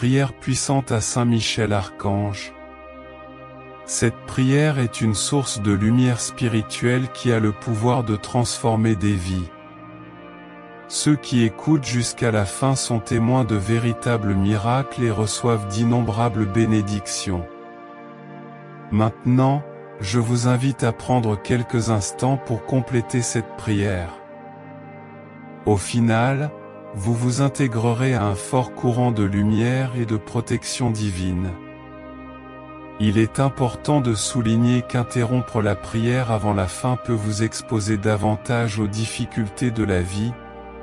Prière puissante à Saint Michel Archange. Cette prière est une source de lumière spirituelle qui a le pouvoir de transformer des vies. Ceux qui écoutent jusqu'à la fin sont témoins de véritables miracles et reçoivent d'innombrables bénédictions. Maintenant, je vous invite à prendre quelques instants pour compléter cette prière. Au final, vous vous intégrerez à un fort courant de lumière et de protection divine. Il est important de souligner qu'interrompre la prière avant la fin peut vous exposer davantage aux difficultés de la vie,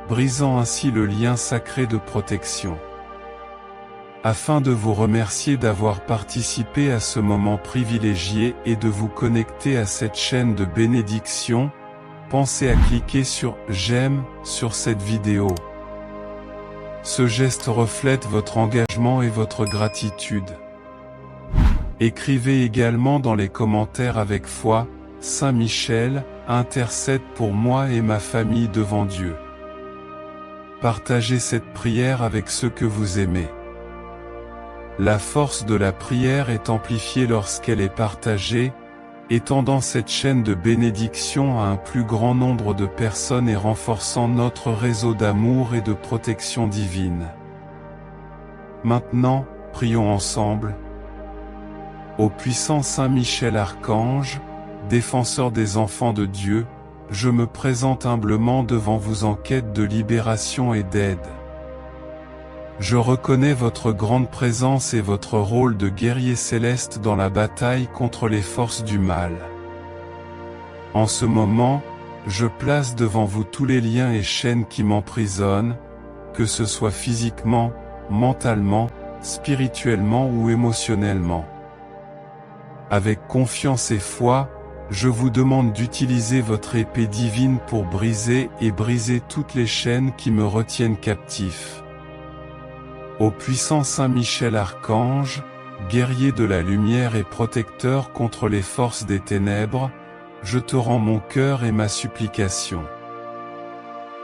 brisant ainsi le lien sacré de protection. Afin de vous remercier d'avoir participé à ce moment privilégié et de vous connecter à cette chaîne de bénédiction, pensez à cliquer sur « J'aime » sur cette vidéo. Ce geste reflète votre engagement et votre gratitude. Écrivez également dans les commentaires avec foi, « Saint Michel, intercède pour moi et ma famille devant Dieu ». Partagez cette prière avec ceux que vous aimez. La force de la prière est amplifiée lorsqu'elle est partagée, étendant cette chaîne de bénédiction à un plus grand nombre de personnes et renforçant notre réseau d'amour et de protection divine. Maintenant, prions ensemble. Ô puissant Saint Michel Archange, défenseur des enfants de Dieu, je me présente humblement devant vous en quête de libération et d'aide. Je reconnais votre grande présence et votre rôle de guerrier céleste dans la bataille contre les forces du mal. En ce moment, je place devant vous tous les liens et chaînes qui m'emprisonnent, que ce soit physiquement, mentalement, spirituellement ou émotionnellement. Avec confiance et foi, je vous demande d'utiliser votre épée divine pour briser toutes les chaînes qui me retiennent captif. Ô puissant Saint Michel Archange, guerrier de la lumière et protecteur contre les forces des ténèbres, je te rends mon cœur et ma supplication.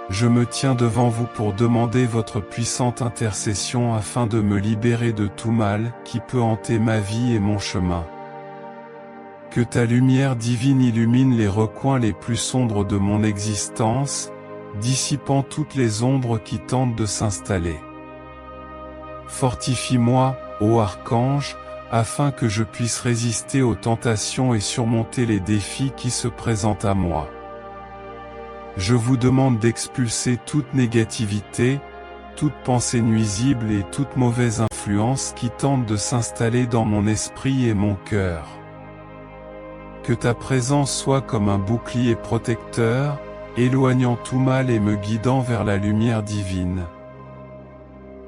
Je me tiens devant vous pour demander votre puissante intercession afin de me libérer de tout mal qui peut hanter ma vie et mon chemin. Que ta lumière divine illumine les recoins les plus sombres de mon existence, dissipant toutes les ombres qui tentent de s'installer. Fortifie-moi, ô Archange, afin que je puisse résister aux tentations et surmonter les défis qui se présentent à moi. Je vous demande d'expulser toute négativité, toute pensée nuisible et toute mauvaise influence qui tente de s'installer dans mon esprit et mon cœur. Que ta présence soit comme un bouclier protecteur, éloignant tout mal et me guidant vers la lumière divine.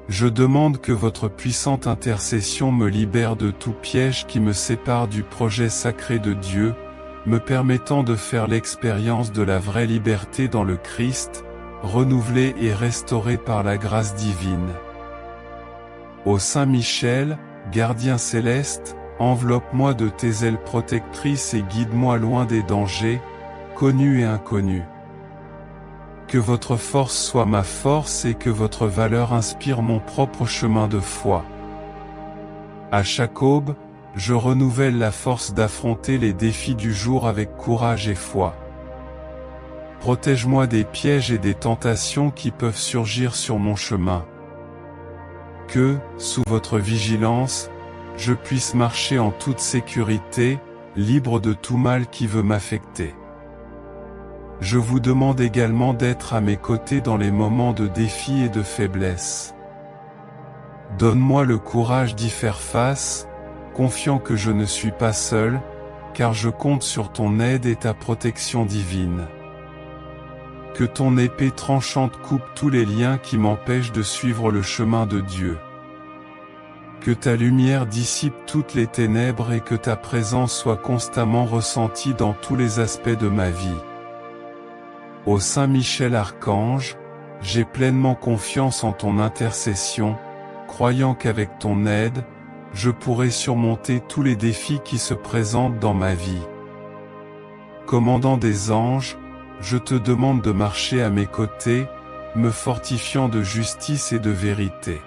Je demande que votre puissante intercession me libère de tout piège qui me sépare du projet sacré de Dieu, me permettant de faire l'expérience de la vraie liberté dans le Christ, renouvelée et restaurée par la grâce divine. Ô Saint Michel, gardien céleste, enveloppe-moi de tes ailes protectrices et guide-moi loin des dangers, connus et inconnus. Que votre force soit ma force et que votre valeur inspire mon propre chemin de foi. À chaque aube, je renouvelle la force d'affronter les défis du jour avec courage et foi. Protège-moi des pièges et des tentations qui peuvent surgir sur mon chemin. Que, sous votre vigilance, je puisse marcher en toute sécurité, libre de tout mal qui veut m'affecter. Je vous demande également d'être à mes côtés dans les moments de défi et de faiblesse. Donne-moi le courage d'y faire face, confiant que je ne suis pas seul, car je compte sur ton aide et ta protection divine. Que ton épée tranchante coupe tous les liens qui m'empêchent de suivre le chemin de Dieu. Que ta lumière dissipe toutes les ténèbres et que ta présence soit constamment ressentie dans tous les aspects de ma vie. Ô Saint Michel Archange, j'ai pleinement confiance en ton intercession, croyant qu'avec ton aide, je pourrai surmonter tous les défis qui se présentent dans ma vie. Commandant des anges, je te demande de marcher à mes côtés, me fortifiant de justice et de vérité.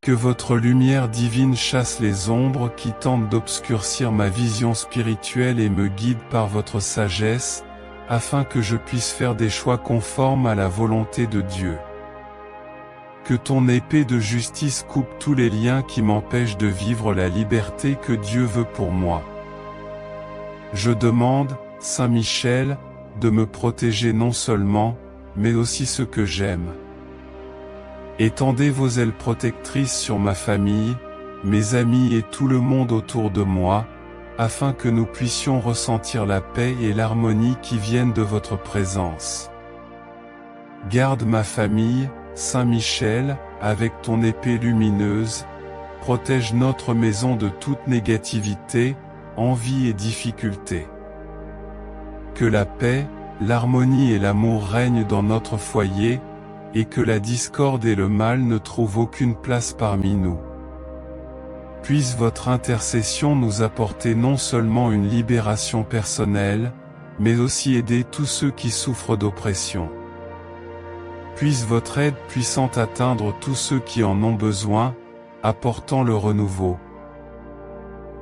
Que votre lumière divine chasse les ombres qui tentent d'obscurcir ma vision spirituelle et me guide par votre sagesse, afin que je puisse faire des choix conformes à la volonté de Dieu. Que ton épée de justice coupe tous les liens qui m'empêchent de vivre la liberté que Dieu veut pour moi. Je demande, Saint Michel, de me protéger non seulement, mais aussi ce que j'aime. Étendez vos ailes protectrices sur ma famille, mes amis et tout le monde autour de moi, afin que nous puissions ressentir la paix et l'harmonie qui viennent de votre présence. Garde ma famille, Saint Michel, avec ton épée lumineuse, protège notre maison de toute négativité, envie et difficulté. Que la paix, l'harmonie et l'amour règnent dans notre foyer, et que la discorde et le mal ne trouvent aucune place parmi nous. Puisse votre intercession nous apporter non seulement une libération personnelle, mais aussi aider tous ceux qui souffrent d'oppression. Puisse votre aide puissante atteindre tous ceux qui en ont besoin, apportant le renouveau.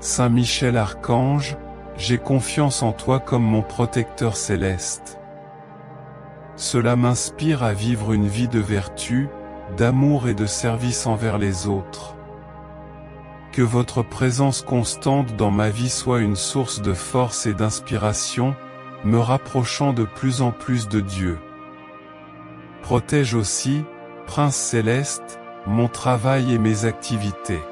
Saint Michel Archange, j'ai confiance en toi comme mon protecteur céleste. Cela m'inspire à vivre une vie de vertu, d'amour et de service envers les autres. Que votre présence constante dans ma vie soit une source de force et d'inspiration, me rapprochant de plus en plus de Dieu. Protège aussi, Prince Céleste, mon travail et mes activités.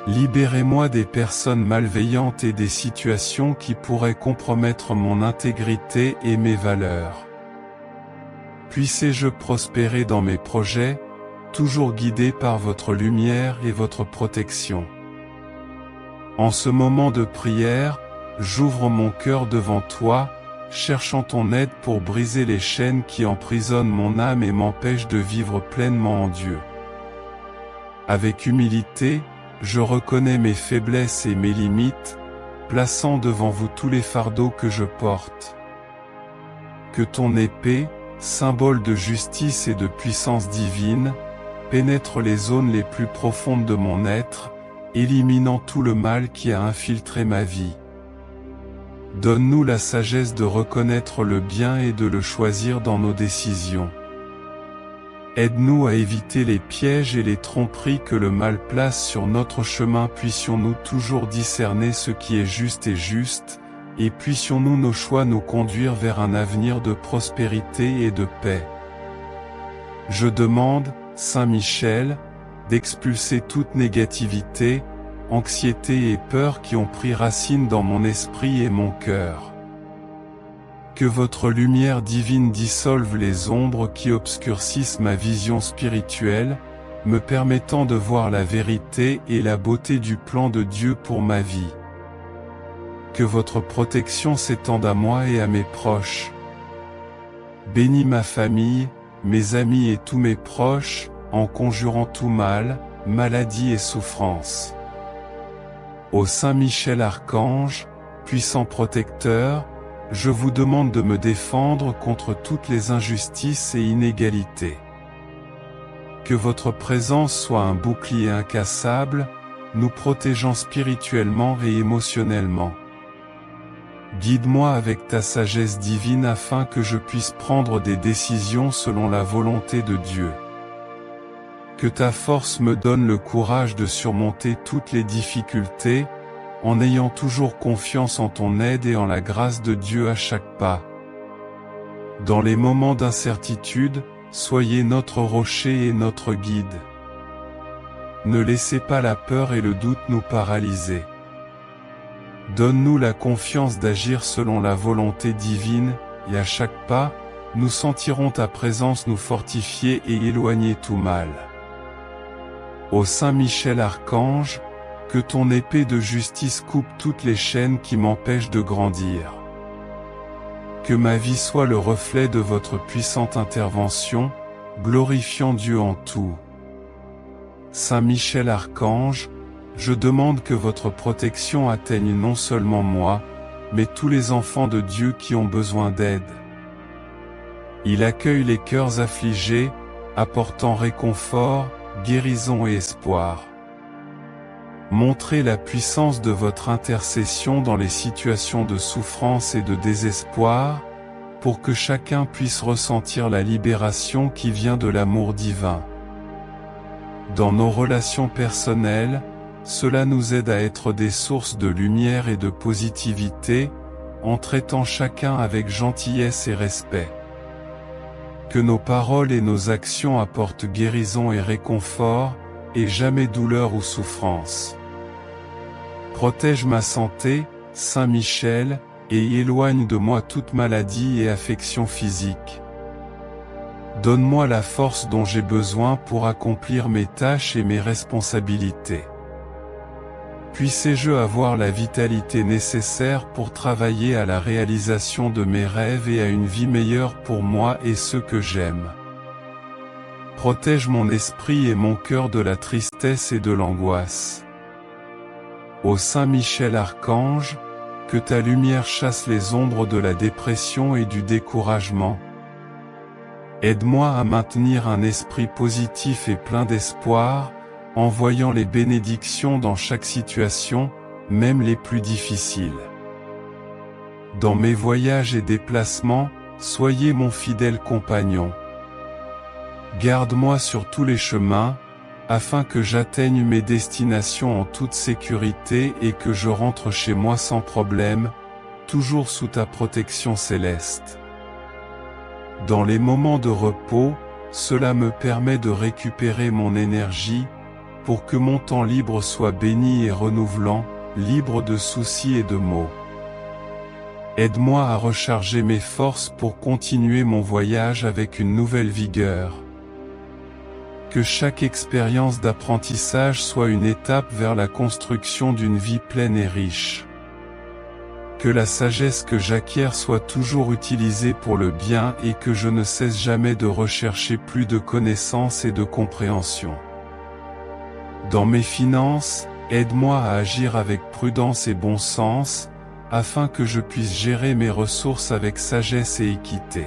Libérez-moi des personnes malveillantes et des situations qui pourraient compromettre mon intégrité et mes valeurs. Puissez-je prospérer dans mes projets, toujours guidé par votre lumière et votre protection. En ce moment de prière, j'ouvre mon cœur devant toi, cherchant ton aide pour briser les chaînes qui emprisonnent mon âme et m'empêchent de vivre pleinement en Dieu. Avec humilité, je reconnais mes faiblesses et mes limites, plaçant devant vous tous les fardeaux que je porte. Que ton épée, symbole de justice et de puissance divine, pénètre les zones les plus profondes de mon être, éliminant tout le mal qui a infiltré ma vie. Donne-nous la sagesse de reconnaître le bien et de le choisir dans nos décisions. Aide-nous à éviter les pièges et les tromperies que le mal place sur notre chemin. Puissions-nous toujours discerner ce qui est juste, et puissions-nous nos choix nous conduire vers un avenir de prospérité et de paix. Je demande, Saint Michel, d'expulser toute négativité, anxiété et peur qui ont pris racine dans mon esprit et mon cœur. Que votre lumière divine dissolve les ombres qui obscurcissent ma vision spirituelle, me permettant de voir la vérité et la beauté du plan de Dieu pour ma vie. Que votre protection s'étende à moi et à mes proches. Bénis ma famille, mes amis et tous mes proches, en conjurant tout mal, maladie et souffrance. Ô Saint Michel Archange, puissant protecteur, je vous demande de me défendre contre toutes les injustices et inégalités. Que votre présence soit un bouclier incassable, nous protégeant spirituellement et émotionnellement. Guide-moi avec ta sagesse divine afin que je puisse prendre des décisions selon la volonté de Dieu. Que ta force me donne le courage de surmonter toutes les difficultés, en ayant toujours confiance en ton aide et en la grâce de Dieu à chaque pas. Dans les moments d'incertitude, soyez notre rocher et notre guide. Ne laissez pas la peur et le doute nous paralyser. Donne-nous la confiance d'agir selon la volonté divine, et à chaque pas, nous sentirons ta présence nous fortifier et éloigner tout mal. Ô Saint Michel Archange, que ton épée de justice coupe toutes les chaînes qui m'empêchent de grandir. Que ma vie soit le reflet de votre puissante intervention, glorifiant Dieu en tout. Saint Michel Archange, je demande que votre protection atteigne non seulement moi, mais tous les enfants de Dieu qui ont besoin d'aide. Il accueille les cœurs affligés, apportant réconfort, guérison et espoir. Montrez la puissance de votre intercession dans les situations de souffrance et de désespoir, pour que chacun puisse ressentir la libération qui vient de l'amour divin. Dans nos relations personnelles, cela nous aide à être des sources de lumière et de positivité, en traitant chacun avec gentillesse et respect. Que nos paroles et nos actions apportent guérison et réconfort, et jamais douleur ou souffrance. Protège ma santé, Saint Michel, et éloigne de moi toute maladie et affection physique. Donne-moi la force dont j'ai besoin pour accomplir mes tâches et mes responsabilités. Puissé-je avoir la vitalité nécessaire pour travailler à la réalisation de mes rêves et à une vie meilleure pour moi et ceux que j'aime. Protège mon esprit et mon cœur de la tristesse et de l'angoisse. Ô Saint Michel Archange, que ta lumière chasse les ombres de la dépression et du découragement. Aide-moi à maintenir un esprit positif et plein d'espoir, en voyant les bénédictions dans chaque situation, même les plus difficiles. Dans mes voyages et déplacements, soyez mon fidèle compagnon. Garde-moi sur tous les chemins, afin que j'atteigne mes destinations en toute sécurité et que je rentre chez moi sans problème, toujours sous ta protection céleste. Dans les moments de repos, cela me permet de récupérer mon énergie, pour que mon temps libre soit béni et renouvelant, libre de soucis et de maux. Aide-moi à recharger mes forces pour continuer mon voyage avec une nouvelle vigueur. Que chaque expérience d'apprentissage soit une étape vers la construction d'une vie pleine et riche. Que la sagesse que j'acquiers soit toujours utilisée pour le bien et que je ne cesse jamais de rechercher plus de connaissances et de compréhension. Dans mes finances, aide-moi à agir avec prudence et bon sens, afin que je puisse gérer mes ressources avec sagesse et équité.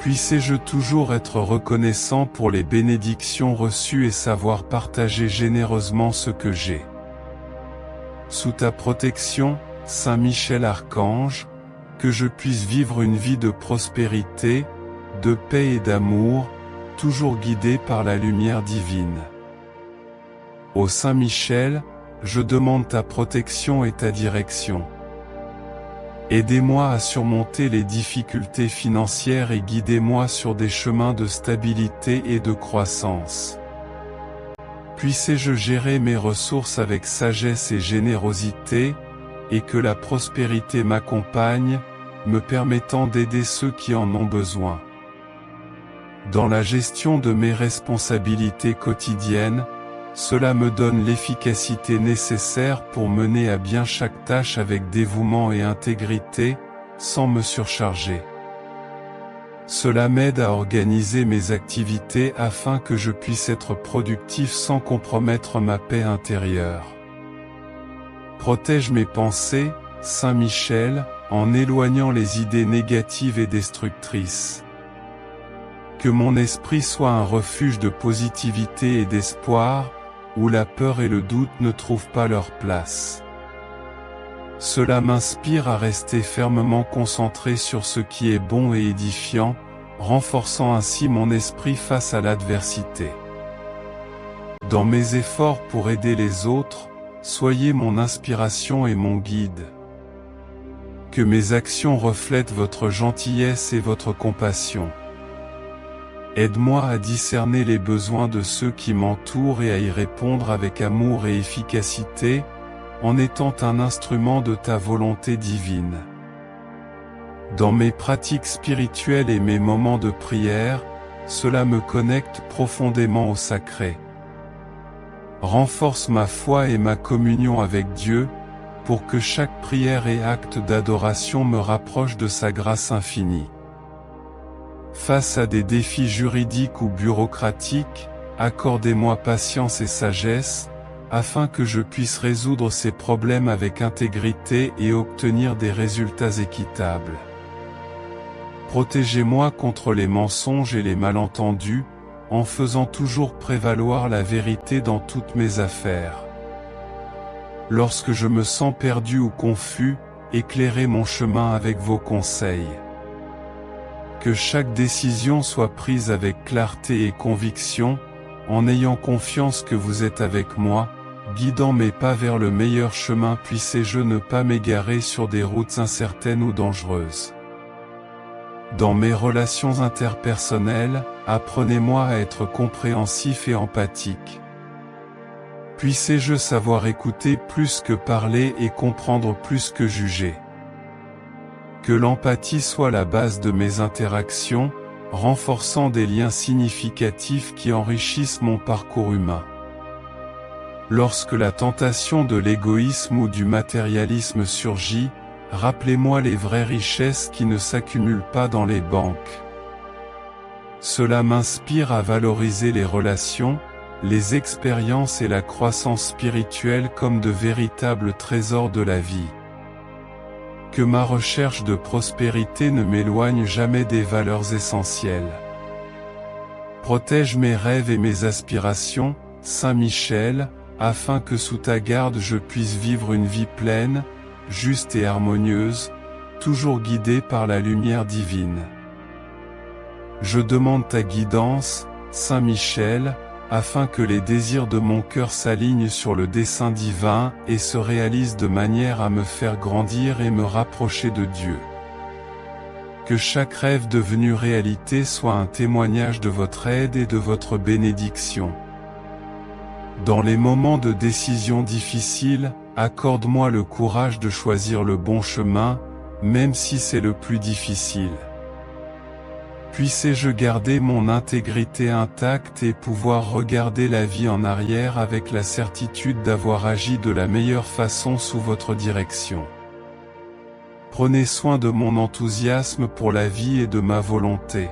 Puissé-je toujours être reconnaissant pour les bénédictions reçues et savoir partager généreusement ce que j'ai. Sous ta protection, Saint Michel Archange, que je puisse vivre une vie de prospérité, de paix et d'amour, toujours guidé par la lumière divine. Ô Saint Michel, je demande ta protection et ta direction. Aidez-moi à surmonter les difficultés financières et guidez-moi sur des chemins de stabilité et de croissance. Puissé-je gérer mes ressources avec sagesse et générosité, et que la prospérité m'accompagne, me permettant d'aider ceux qui en ont besoin. Dans la gestion de mes responsabilités quotidiennes, cela me donne l'efficacité nécessaire pour mener à bien chaque tâche avec dévouement et intégrité, sans me surcharger. Cela m'aide à organiser mes activités afin que je puisse être productif sans compromettre ma paix intérieure. Protège mes pensées, Saint Michel, en éloignant les idées négatives et destructrices. Que mon esprit soit un refuge de positivité et d'espoir, où la peur et le doute ne trouvent pas leur place. Cela m'inspire à rester fermement concentré sur ce qui est bon et édifiant, renforçant ainsi mon esprit face à l'adversité. Dans mes efforts pour aider les autres, soyez mon inspiration et mon guide. Que mes actions reflètent votre gentillesse et votre compassion. Aide-moi à discerner les besoins de ceux qui m'entourent et à y répondre avec amour et efficacité, en étant un instrument de ta volonté divine. Dans mes pratiques spirituelles et mes moments de prière, cela me connecte profondément au sacré. Renforce ma foi et ma communion avec Dieu, pour que chaque prière et acte d'adoration me rapproche de sa grâce infinie. Face à des défis juridiques ou bureaucratiques, accordez-moi patience et sagesse, afin que je puisse résoudre ces problèmes avec intégrité et obtenir des résultats équitables. Protégez-moi contre les mensonges et les malentendus, en faisant toujours prévaloir la vérité dans toutes mes affaires. Lorsque je me sens perdu ou confus, éclairez mon chemin avec vos conseils. Que chaque décision soit prise avec clarté et conviction, en ayant confiance que vous êtes avec moi, guidant mes pas vers le meilleur chemin. Puissez-je ne pas m'égarer sur des routes incertaines ou dangereuses. Dans mes relations interpersonnelles, apprenez-moi à être compréhensif et empathique. Puissez-je savoir écouter plus que parler et comprendre plus que juger. Que l'empathie soit la base de mes interactions, renforçant des liens significatifs qui enrichissent mon parcours humain. Lorsque la tentation de l'égoïsme ou du matérialisme surgit, rappelez-moi les vraies richesses qui ne s'accumulent pas dans les banques. Cela m'inspire à valoriser les relations, les expériences et la croissance spirituelle comme de véritables trésors de la vie. Que ma recherche de prospérité ne m'éloigne jamais des valeurs essentielles. Protège mes rêves et mes aspirations, Saint Michel, afin que sous ta garde je puisse vivre une vie pleine, juste et harmonieuse, toujours guidée par la lumière divine. Je demande ta guidance, Saint Michel, afin que les désirs de mon cœur s'alignent sur le dessein divin et se réalisent de manière à me faire grandir et me rapprocher de Dieu. Que chaque rêve devenu réalité soit un témoignage de votre aide et de votre bénédiction. Dans les moments de décision difficiles, accorde-moi le courage de choisir le bon chemin, même si c'est le plus difficile. Puissez-je garder mon intégrité intacte et pouvoir regarder la vie en arrière avec la certitude d'avoir agi de la meilleure façon sous votre direction. Prenez soin de mon enthousiasme pour la vie et de ma volonté.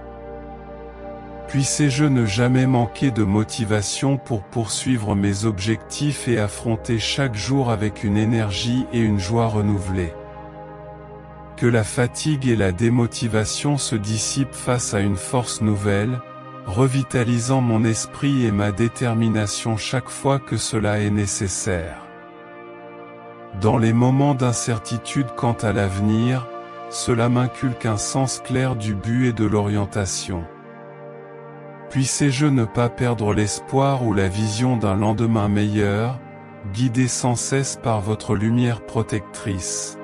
Puissez-je ne jamais manquer de motivation pour poursuivre mes objectifs et affronter chaque jour avec une énergie et une joie renouvelées. Que la fatigue et la démotivation se dissipent face à une force nouvelle, revitalisant mon esprit et ma détermination chaque fois que cela est nécessaire. Dans les moments d'incertitude quant à l'avenir, cela m'inculque un sens clair du but et de l'orientation. Puissez-je ne pas perdre l'espoir ou la vision d'un lendemain meilleur, guidé sans cesse par votre lumière protectrice.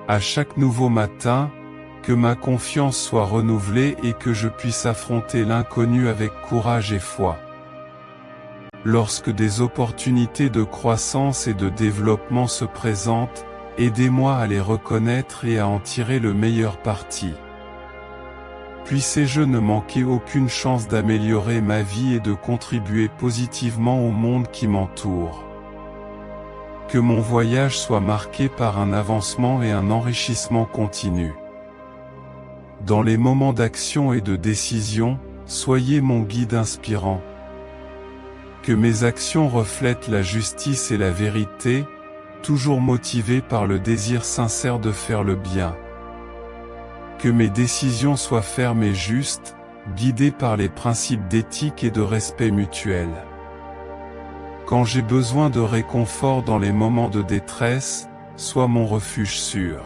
À chaque nouveau matin, que ma confiance soit renouvelée et que je puisse affronter l'inconnu avec courage et foi. Lorsque des opportunités de croissance et de développement se présentent, aidez-moi à les reconnaître et à en tirer le meilleur parti. Puissez-je ne manquer aucune chance d'améliorer ma vie et de contribuer positivement au monde qui m'entoure. Que mon voyage soit marqué par un avancement et un enrichissement continu. Dans les moments d'action et de décision, soyez mon guide inspirant. Que mes actions reflètent la justice et la vérité, toujours motivées par le désir sincère de faire le bien. Que mes décisions soient fermes et justes, guidées par les principes d'éthique et de respect mutuel. Quand j'ai besoin de réconfort dans les moments de détresse, sois mon refuge sûr.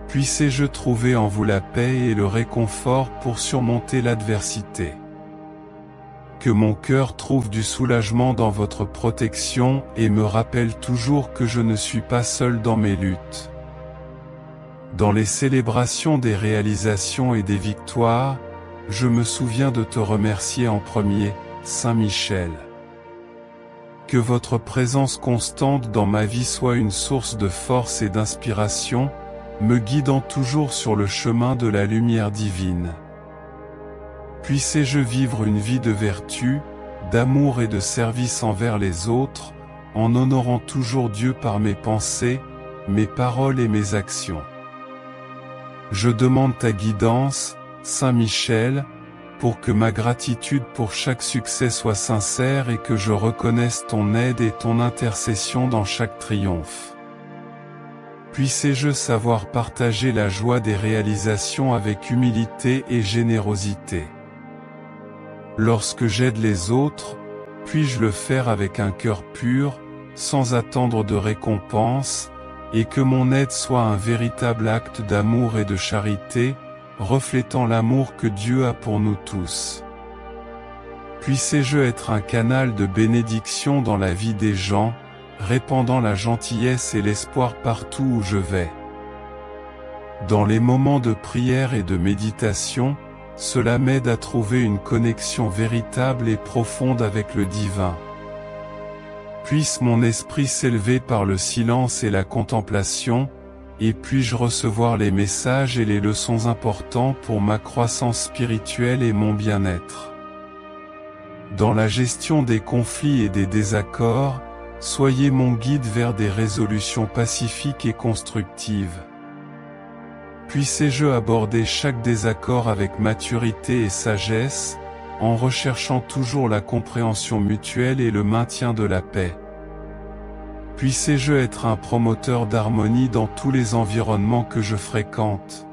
Puissez-je trouver en vous la paix et le réconfort pour surmonter l'adversité. Que mon cœur trouve du soulagement dans votre protection et me rappelle toujours que je ne suis pas seul dans mes luttes. Dans les célébrations des réalisations et des victoires, je me souviens de te remercier en premier, Saint Michel. Que votre présence constante dans ma vie soit une source de force et d'inspiration, me guidant toujours sur le chemin de la lumière divine. Puissez-je vivre une vie de vertu, d'amour et de service envers les autres, en honorant toujours Dieu par mes pensées, mes paroles et mes actions. Je demande ta guidance, Saint Michel, pour que ma gratitude pour chaque succès soit sincère et que je reconnaisse ton aide et ton intercession dans chaque triomphe. Puissez-je savoir partager la joie des réalisations avec humilité et générosité. Lorsque j'aide les autres, puis-je le faire avec un cœur pur, sans attendre de récompense, et que mon aide soit un véritable acte d'amour et de charité, reflétant l'amour que Dieu a pour nous tous. Puissé-je être un canal de bénédiction dans la vie des gens, répandant la gentillesse et l'espoir partout où je vais. Dans les moments de prière et de méditation, cela m'aide à trouver une connexion véritable et profonde avec le divin. Puisse mon esprit s'élever par le silence et la contemplation, et puis-je recevoir les messages et les leçons importants pour ma croissance spirituelle et mon bien-être. Dans la gestion des conflits et des désaccords, soyez mon guide vers des résolutions pacifiques et constructives. Puissé-je aborder chaque désaccord avec maturité et sagesse, en recherchant toujours la compréhension mutuelle et le maintien de la paix. Puissé-je être un promoteur d'harmonie dans tous les environnements que je fréquente.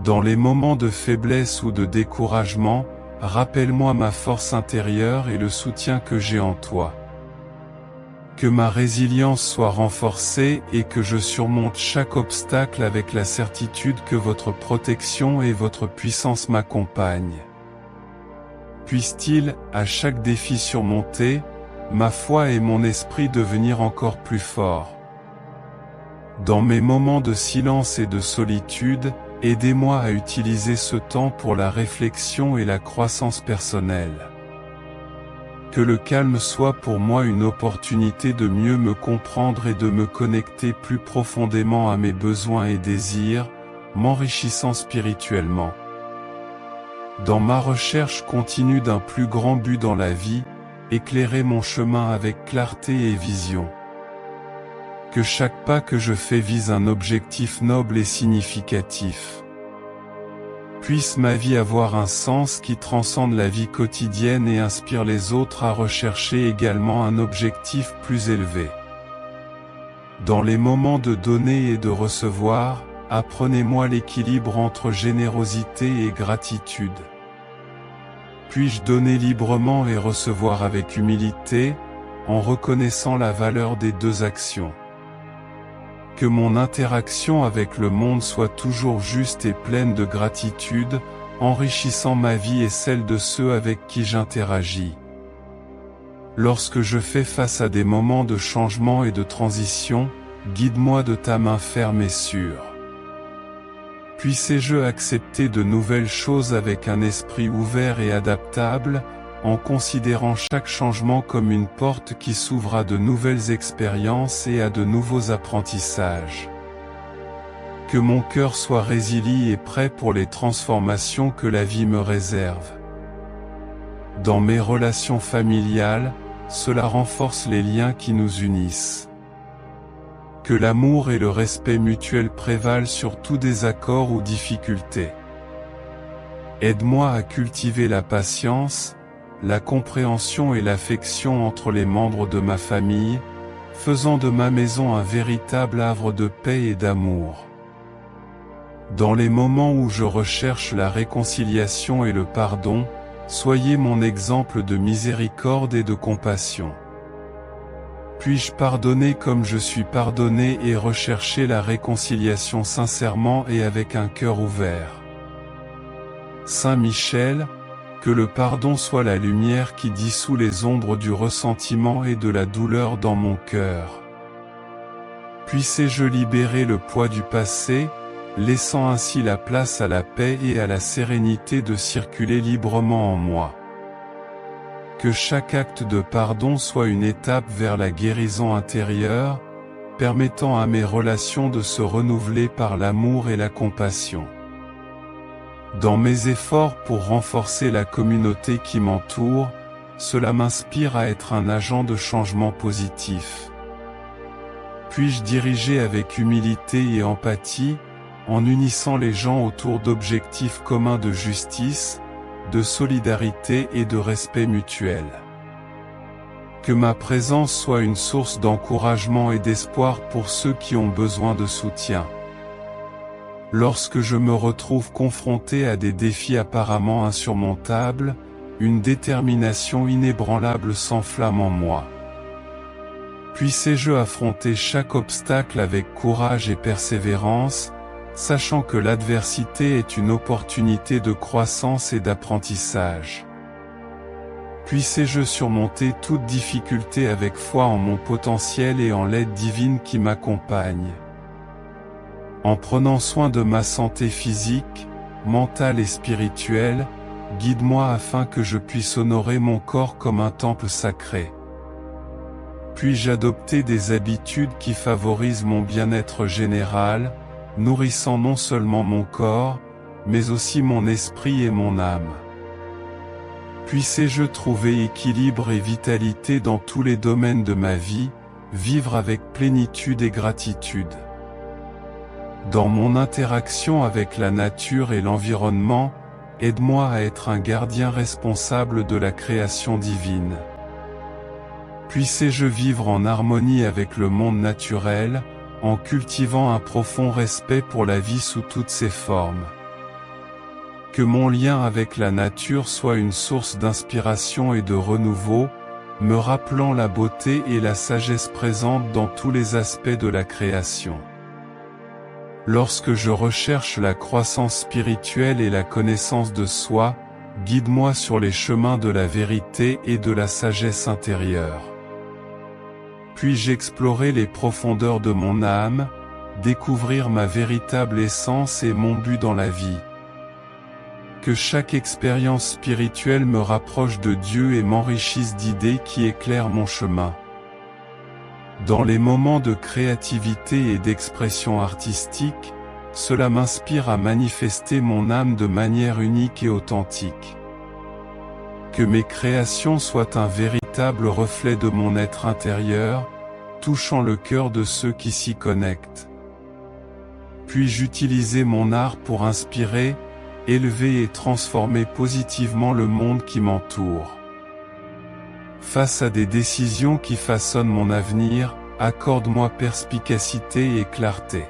Dans les moments de faiblesse ou de découragement, rappelle-moi ma force intérieure et le soutien que j'ai en toi. Que ma résilience soit renforcée et que je surmonte chaque obstacle avec la certitude que votre protection et votre puissance m'accompagnent. Puisse-t-il, à chaque défi surmonté, ma foi et mon esprit devenir encore plus forts. Dans mes moments de silence et de solitude, aidez-moi à utiliser ce temps pour la réflexion et la croissance personnelle. Que le calme soit pour moi une opportunité de mieux me comprendre et de me connecter plus profondément à mes besoins et désirs, m'enrichissant spirituellement. Dans ma recherche continue d'un plus grand but dans la vie, éclairez mon chemin avec clarté et vision. Que chaque pas que je fais vise un objectif noble et significatif. Puisse ma vie avoir un sens qui transcende la vie quotidienne et inspire les autres à rechercher également un objectif plus élevé. Dans les moments de donner et de recevoir, apprenez-moi l'équilibre entre générosité et gratitude. Puis-je donner librement et recevoir avec humilité, en reconnaissant la valeur des deux actions. Que mon interaction avec le monde soit toujours juste et pleine de gratitude, enrichissant ma vie et celle de ceux avec qui j'interagis. Lorsque je fais face à des moments de changement et de transition, guide-moi de ta main ferme et sûre. Puissé-je accepter de nouvelles choses avec un esprit ouvert et adaptable, en considérant chaque changement comme une porte qui s'ouvre à de nouvelles expériences et à de nouveaux apprentissages. Que mon cœur soit résilient et prêt pour les transformations que la vie me réserve. Dans mes relations familiales, cela renforce les liens qui nous unissent. Que l'amour et le respect mutuel prévalent sur tout désaccord ou difficulté. Aide-moi à cultiver la patience, la compréhension et l'affection entre les membres de ma famille, faisant de ma maison un véritable havre de paix et d'amour. Dans les moments où je recherche la réconciliation et le pardon, soyez mon exemple de miséricorde et de compassion. Puis-je pardonner comme je suis pardonné et rechercher la réconciliation sincèrement et avec un cœur ouvert. Saint Michel, que le pardon soit la lumière qui dissout les ombres du ressentiment et de la douleur dans mon cœur. Puissé-je libérer le poids du passé, laissant ainsi la place à la paix et à la sérénité de circuler librement en moi. Que chaque acte de pardon soit une étape vers la guérison intérieure, permettant à mes relations de se renouveler par l'amour et la compassion. Dans mes efforts pour renforcer la communauté qui m'entoure, cela m'inspire à être un agent de changement positif. Puis-je diriger avec humilité et empathie, en unissant les gens autour d'objectifs communs de justice, de solidarité et de respect mutuel. Que ma présence soit une source d'encouragement et d'espoir pour ceux qui ont besoin de soutien. Lorsque je me retrouve confronté à des défis apparemment insurmontables, une détermination inébranlable s'enflamme en moi. Puissé-je affronter chaque obstacle avec courage et persévérance, sachant que l'adversité est une opportunité de croissance et d'apprentissage. Puissé-je surmonter toute difficulté avec foi en mon potentiel et en l'aide divine qui m'accompagne. En prenant soin de ma santé physique, mentale et spirituelle, guide-moi afin que je puisse honorer mon corps comme un temple sacré. Puis-je adopter des habitudes qui favorisent mon bien-être général, nourrissant non seulement mon corps, mais aussi mon esprit et mon âme. Puissé-je trouver équilibre et vitalité dans tous les domaines de ma vie, vivre avec plénitude et gratitude. Dans mon interaction avec la nature et l'environnement, aide-moi à être un gardien responsable de la création divine. Puissé-je vivre en harmonie avec le monde naturel, en cultivant un profond respect pour la vie sous toutes ses formes. Que mon lien avec la nature soit une source d'inspiration et de renouveau, me rappelant la beauté et la sagesse présentes dans tous les aspects de la création. Lorsque je recherche la croissance spirituelle et la connaissance de soi, guide-moi sur les chemins de la vérité et de la sagesse intérieure. Puis-je explorer les profondeurs de mon âme, découvrir ma véritable essence et mon but dans la vie. Que chaque expérience spirituelle me rapproche de Dieu et m'enrichisse d'idées qui éclairent mon chemin. Dans les moments de créativité et d'expression artistique, cela m'inspire à manifester mon âme de manière unique et authentique. Que mes créations soient un véritable reflet de mon être intérieur, touchant le cœur de ceux qui s'y connectent. Puis-je utiliser mon art pour inspirer, élever et transformer positivement le monde qui m'entoure. Face à des décisions qui façonnent mon avenir, accorde-moi perspicacité et clarté.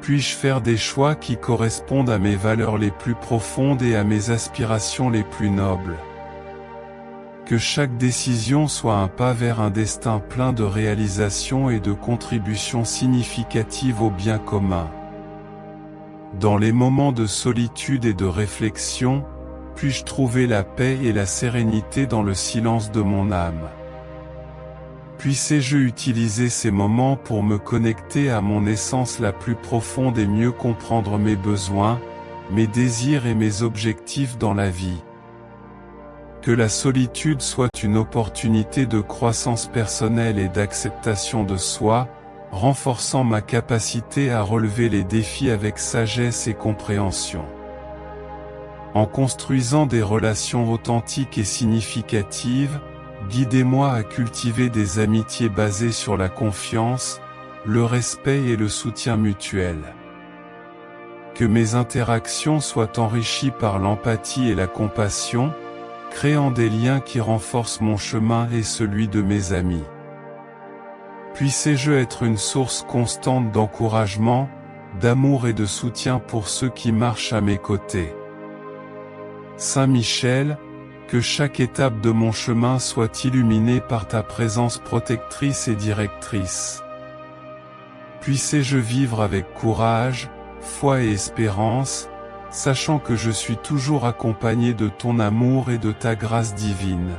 Puis-je faire des choix qui correspondent à mes valeurs les plus profondes et à mes aspirations les plus nobles. Que chaque décision soit un pas vers un destin plein de réalisations et de contributions significatives au bien commun. Dans les moments de solitude et de réflexion, puis-je trouver la paix et la sérénité dans le silence de mon âme. Puissé-je utiliser ces moments pour me connecter à mon essence la plus profonde et mieux comprendre mes besoins, mes désirs et mes objectifs dans la vie. Que la solitude soit une opportunité de croissance personnelle et d'acceptation de soi, renforçant ma capacité à relever les défis avec sagesse et compréhension. En construisant des relations authentiques et significatives, guidez-moi à cultiver des amitiés basées sur la confiance, le respect et le soutien mutuel. Que mes interactions soient enrichies par l'empathie et la compassion, créant des liens qui renforcent mon chemin et celui de mes amis. Puissé-je être une source constante d'encouragement, d'amour et de soutien pour ceux qui marchent à mes côtés. Saint Michel, que chaque étape de mon chemin soit illuminée par ta présence protectrice et directrice. Puissé-je vivre avec courage, foi et espérance, sachant que je suis toujours accompagné de ton amour et de ta grâce divine.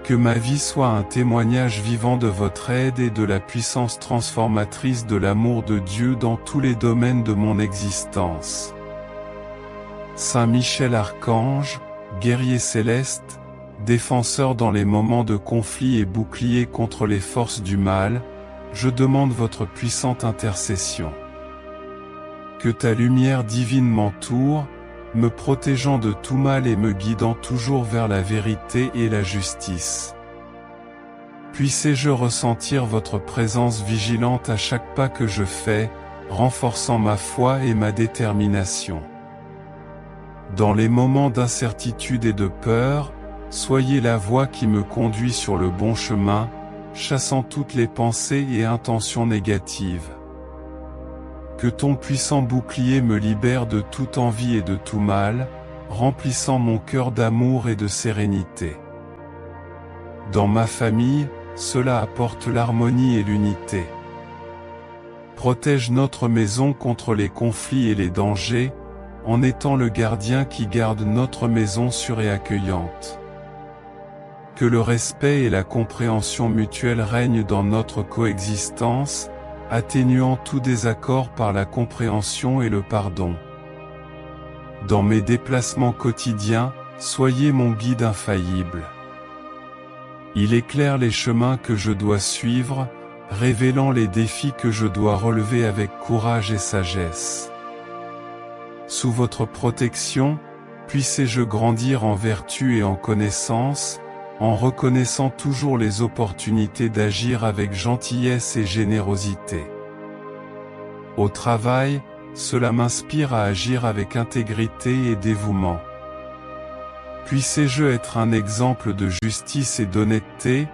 Que ma vie soit un témoignage vivant de votre aide et de la puissance transformatrice de l'amour de Dieu dans tous les domaines de mon existence. Saint Michel Archange, guerrier céleste, défenseur dans les moments de conflit et bouclier contre les forces du mal, je demande votre puissante intercession. Que ta lumière divine m'entoure, me protégeant de tout mal et me guidant toujours vers la vérité et la justice. Puissé-je ressentir votre présence vigilante à chaque pas que je fais, renforçant ma foi et ma détermination. Dans les moments d'incertitude et de peur, soyez la voie qui me conduit sur le bon chemin, chassant toutes les pensées et intentions négatives. Que ton puissant bouclier me libère de toute envie et de tout mal, remplissant mon cœur d'amour et de sérénité. Dans ma famille, cela apporte l'harmonie et l'unité. Protège notre maison contre les conflits et les dangers, en étant le gardien qui garde notre maison sûre et accueillante. Que le respect et la compréhension mutuelle règnent dans notre coexistence, atténuant tout désaccord par la compréhension et le pardon. Dans mes déplacements quotidiens, soyez mon guide infaillible. Il éclaire les chemins que je dois suivre, révélant les défis que je dois relever avec courage et sagesse. Sous votre protection, puissez-je grandir en vertu et en connaissance, en reconnaissant toujours les opportunités d'agir avec gentillesse et générosité. Au travail, cela m'inspire à agir avec intégrité et dévouement. Puissez-je être un exemple de justice et d'honnêteté,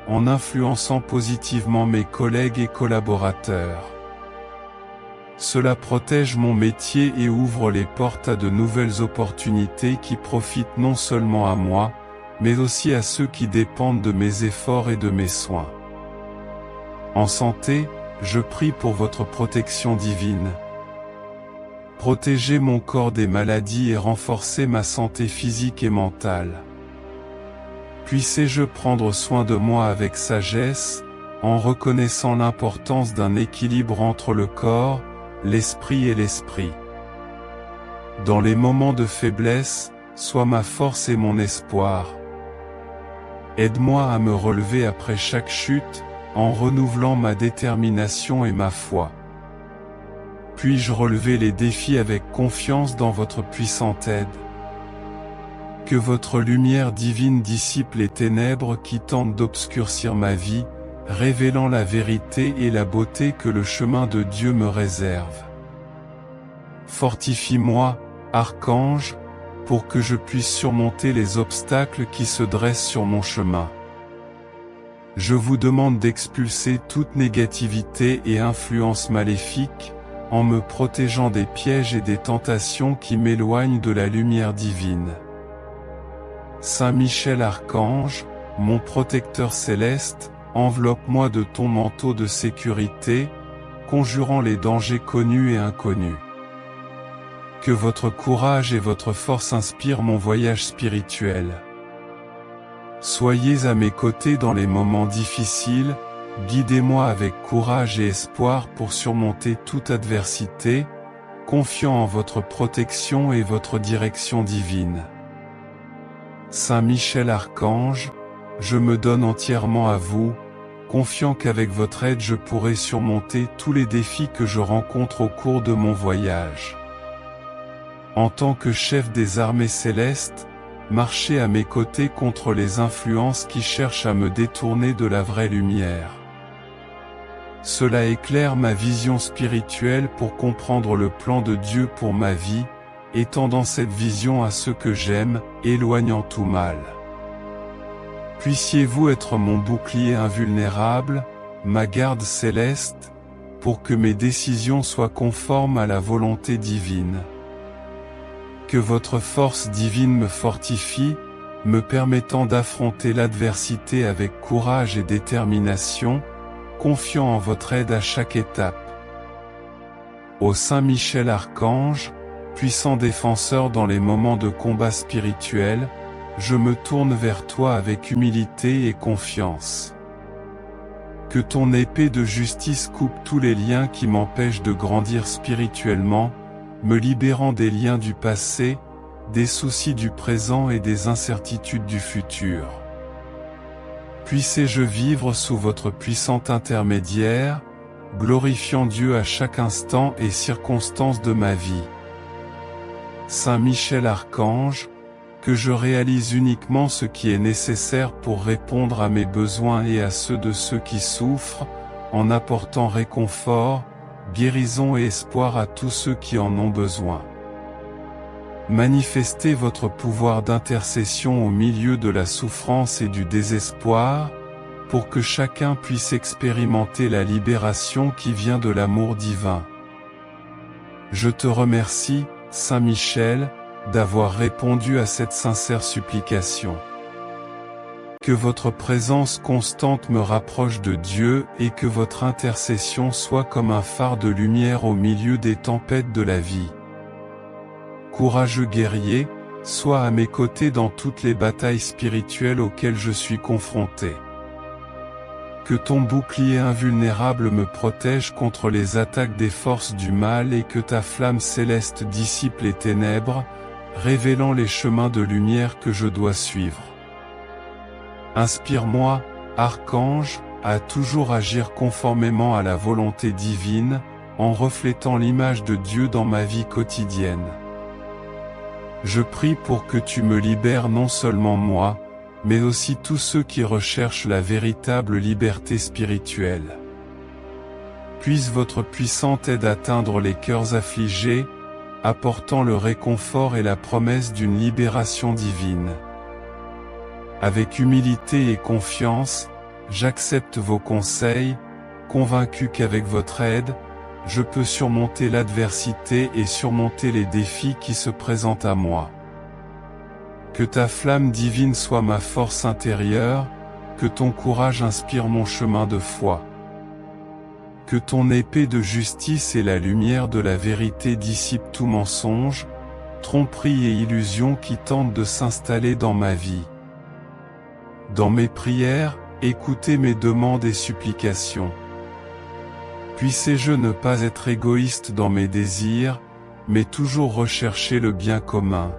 en influençant positivement mes collègues et collaborateurs. Cela protège mon métier et ouvre les portes à de nouvelles opportunités qui profitent non seulement à moi, mais aussi à ceux qui dépendent de mes efforts et de mes soins. En santé, je prie pour votre protection divine. Protégez mon corps des maladies et renforcez ma santé physique et mentale. Puissez-je prendre soin de moi avec sagesse, en reconnaissant l'importance d'un équilibre entre le corps, l'esprit et l'esprit. Dans les moments de faiblesse, sois ma force et mon espoir. Aide-moi à me relever après chaque chute, en renouvelant ma détermination et ma foi. Puis-je relever les défis avec confiance dans votre puissante aide? Que votre lumière divine dissipe les ténèbres qui tentent d'obscurcir ma vie, révélant la vérité et la beauté que le chemin de Dieu me réserve. Fortifie-moi, Archange, pour que je puisse surmonter les obstacles qui se dressent sur mon chemin. Je vous demande d'expulser toute négativité et influence maléfique, en me protégeant des pièges et des tentations qui m'éloignent de la lumière divine. Saint Michel Archange, mon protecteur céleste, enveloppe-moi de ton manteau de sécurité, conjurant les dangers connus et inconnus. Que votre courage et votre force inspirent mon voyage spirituel. Soyez à mes côtés dans les moments difficiles, guidez-moi avec courage et espoir pour surmonter toute adversité, confiant en votre protection et votre direction divine. Saint Michel Archange, je me donne entièrement à vous, confiant qu'avec votre aide je pourrai surmonter tous les défis que je rencontre au cours de mon voyage. En tant que chef des armées célestes, marchez à mes côtés contre les influences qui cherchent à me détourner de la vraie lumière. Cela éclaire ma vision spirituelle pour comprendre le plan de Dieu pour ma vie, étendant cette vision à ceux que j'aime, éloignant tout mal. Puissiez-vous être mon bouclier invulnérable, ma garde céleste, pour que mes décisions soient conformes à la volonté divine. Que votre force divine me fortifie, me permettant d'affronter l'adversité avec courage et détermination, confiant en votre aide à chaque étape. Ô Saint Michel Archange, puissant défenseur dans les moments de combat spirituel, je me tourne vers toi avec humilité et confiance. Que ton épée de justice coupe tous les liens qui m'empêchent de grandir spirituellement, me libérant des liens du passé, des soucis du présent et des incertitudes du futur. Puissez-je vivre sous votre puissante intermédiaire, glorifiant Dieu à chaque instant et circonstance de ma vie. Saint Michel Archange, que je réalise uniquement ce qui est nécessaire pour répondre à mes besoins et à ceux de ceux qui souffrent, en apportant réconfort, guérison et espoir à tous ceux qui en ont besoin. Manifestez votre pouvoir d'intercession au milieu de la souffrance et du désespoir, pour que chacun puisse expérimenter la libération qui vient de l'amour divin. Je te remercie, Saint Michel, d'avoir répondu à cette sincère supplication. Que votre présence constante me rapproche de Dieu et que votre intercession soit comme un phare de lumière au milieu des tempêtes de la vie. Courageux guerrier, sois à mes côtés dans toutes les batailles spirituelles auxquelles je suis confronté. Que ton bouclier invulnérable me protège contre les attaques des forces du mal et que ta flamme céleste dissipe les ténèbres, révélant les chemins de lumière que je dois suivre. Inspire-moi, archange, à toujours agir conformément à la volonté divine, en reflétant l'image de Dieu dans ma vie quotidienne. Je prie pour que tu me libères non seulement moi, mais aussi tous ceux qui recherchent la véritable liberté spirituelle. Puisse votre puissante aide atteindre les cœurs affligés, apportant le réconfort et la promesse d'une libération divine. Avec humilité et confiance, j'accepte vos conseils, convaincu qu'avec votre aide, je peux surmonter l'adversité et surmonter les défis qui se présentent à moi. Que ta flamme divine soit ma force intérieure, que ton courage inspire mon chemin de foi. Que ton épée de justice et la lumière de la vérité dissipent tout mensonge, tromperie et illusion qui tentent de s'installer dans ma vie. Dans mes prières, écoutez mes demandes et supplications. Puissé-je ne pas être égoïste dans mes désirs, mais toujours rechercher le bien commun.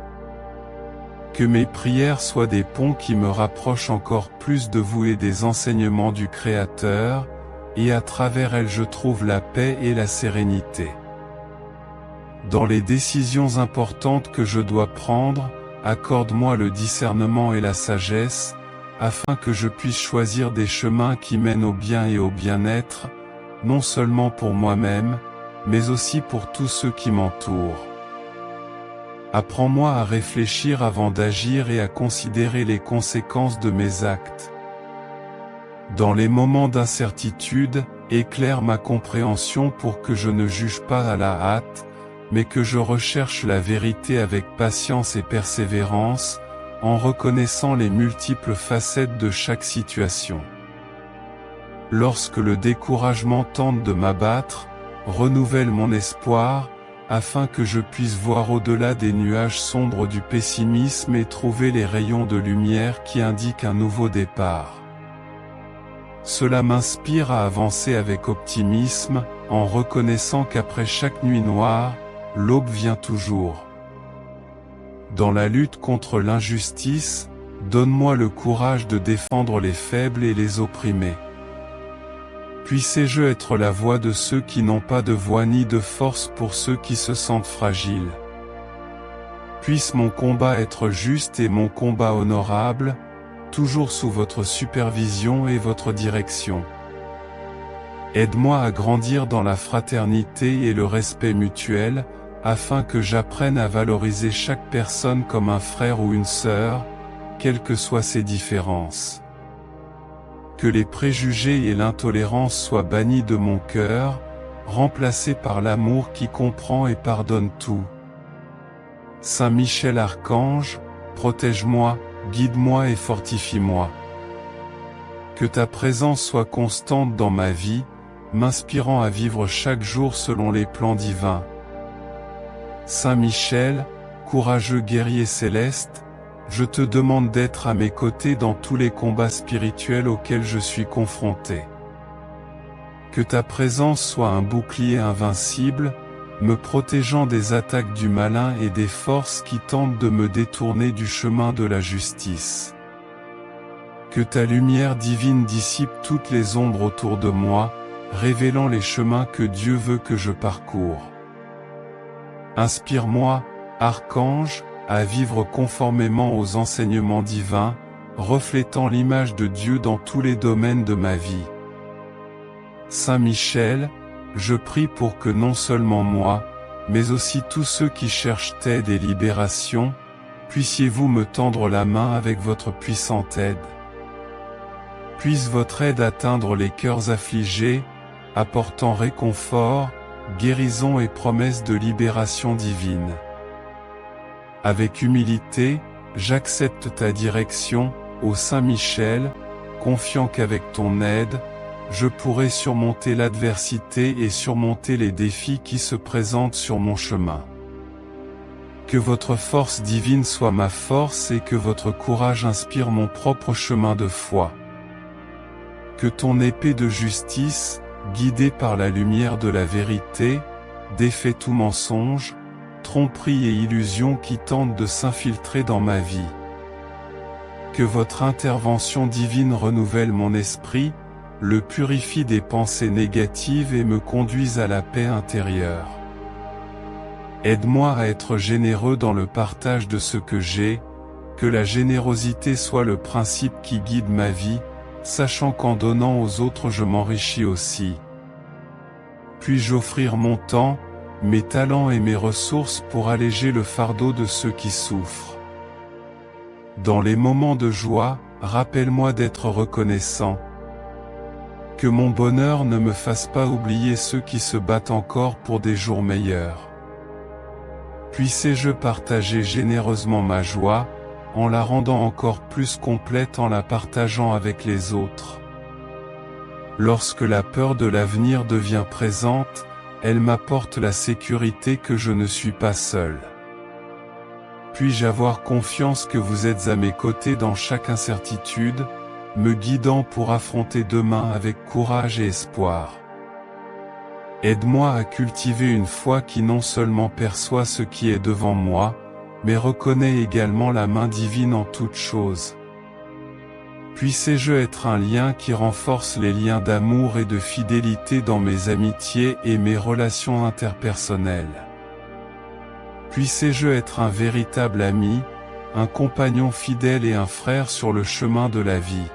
Que mes prières soient des ponts qui me rapprochent encore plus de vous et des enseignements du Créateur, et à travers elles je trouve la paix et la sérénité. Dans les décisions importantes que je dois prendre, accorde-moi le discernement et la sagesse, afin que je puisse choisir des chemins qui mènent au bien et au bien-être, non seulement pour moi-même, mais aussi pour tous ceux qui m'entourent. Apprends-moi à réfléchir avant d'agir et à considérer les conséquences de mes actes. Dans les moments d'incertitude, éclaire ma compréhension pour que je ne juge pas à la hâte, mais que je recherche la vérité avec patience et persévérance, en reconnaissant les multiples facettes de chaque situation. Lorsque le découragement tente de m'abattre, renouvelle mon espoir, afin que je puisse voir au-delà des nuages sombres du pessimisme et trouver les rayons de lumière qui indiquent un nouveau départ. Cela m'inspire à avancer avec optimisme, en reconnaissant qu'après chaque nuit noire, l'aube vient toujours. Dans la lutte contre l'injustice, donne-moi le courage de défendre les faibles et les opprimés. Puissé-je être la voix de ceux qui n'ont pas de voix ni de force pour ceux qui se sentent fragiles. Puisse mon combat être juste et mon combat honorable, toujours sous votre supervision et votre direction. Aide-moi à grandir dans la fraternité et le respect mutuel, afin que j'apprenne à valoriser chaque personne comme un frère ou une sœur, quelles que soient ses différences. Que les préjugés et l'intolérance soient bannis de mon cœur, remplacés par l'amour qui comprend et pardonne tout. Saint Michel Archange, protège-moi, guide-moi et fortifie-moi. Que ta présence soit constante dans ma vie, m'inspirant à vivre chaque jour selon les plans divins. Saint Michel, courageux guerrier céleste, je te demande d'être à mes côtés dans tous les combats spirituels auxquels je suis confronté. Que ta présence soit un bouclier invincible, me protégeant des attaques du malin et des forces qui tentent de me détourner du chemin de la justice. Que ta lumière divine dissipe toutes les ombres autour de moi, révélant les chemins que Dieu veut que je parcours. Inspire-moi, archange, à vivre conformément aux enseignements divins, reflétant l'image de Dieu dans tous les domaines de ma vie. Saint Michel, je prie pour que non seulement moi, mais aussi tous ceux qui cherchent aide et libération, puissiez-vous me tendre la main avec votre puissante aide. Puisse votre aide atteindre les cœurs affligés, apportant réconfort, guérison et promesse de libération divine. Avec humilité, j'accepte ta direction, ô Saint Michel, confiant qu'avec ton aide, je pourrai surmonter l'adversité et surmonter les défis qui se présentent sur mon chemin. Que votre force divine soit ma force et que votre courage inspire mon propre chemin de foi. Que ton épée de justice, guidée par la lumière de la vérité, défait tout mensonge, tromperie et illusion qui tentent de s'infiltrer dans ma vie. Que votre intervention divine renouvelle mon esprit, le purifie des pensées négatives et me conduise à la paix intérieure. Aide-moi à être généreux dans le partage de ce que j'ai, que la générosité soit le principe qui guide ma vie, sachant qu'en donnant aux autres je m'enrichis aussi. Puis-je offrir mon temps, mes talents et mes ressources pour alléger le fardeau de ceux qui souffrent. Dans les moments de joie, rappelle-moi d'être reconnaissant. Que mon bonheur ne me fasse pas oublier ceux qui se battent encore pour des jours meilleurs. Puisse-je partager généreusement ma joie, en la rendant encore plus complète en la partageant avec les autres. Lorsque la peur de l'avenir devient présente, elle m'apporte la sécurité que je ne suis pas seul. Puis-je avoir confiance que vous êtes à mes côtés dans chaque incertitude, me guidant pour affronter demain avec courage et espoir. Aide-moi à cultiver une foi qui non seulement perçoit ce qui est devant moi, mais reconnaît également la main divine en toutes choses. Puisse-je être un lien qui renforce les liens d'amour et de fidélité dans mes amitiés et mes relations interpersonnelles. Puisse-je être un véritable ami, un compagnon fidèle et un frère sur le chemin de la vie.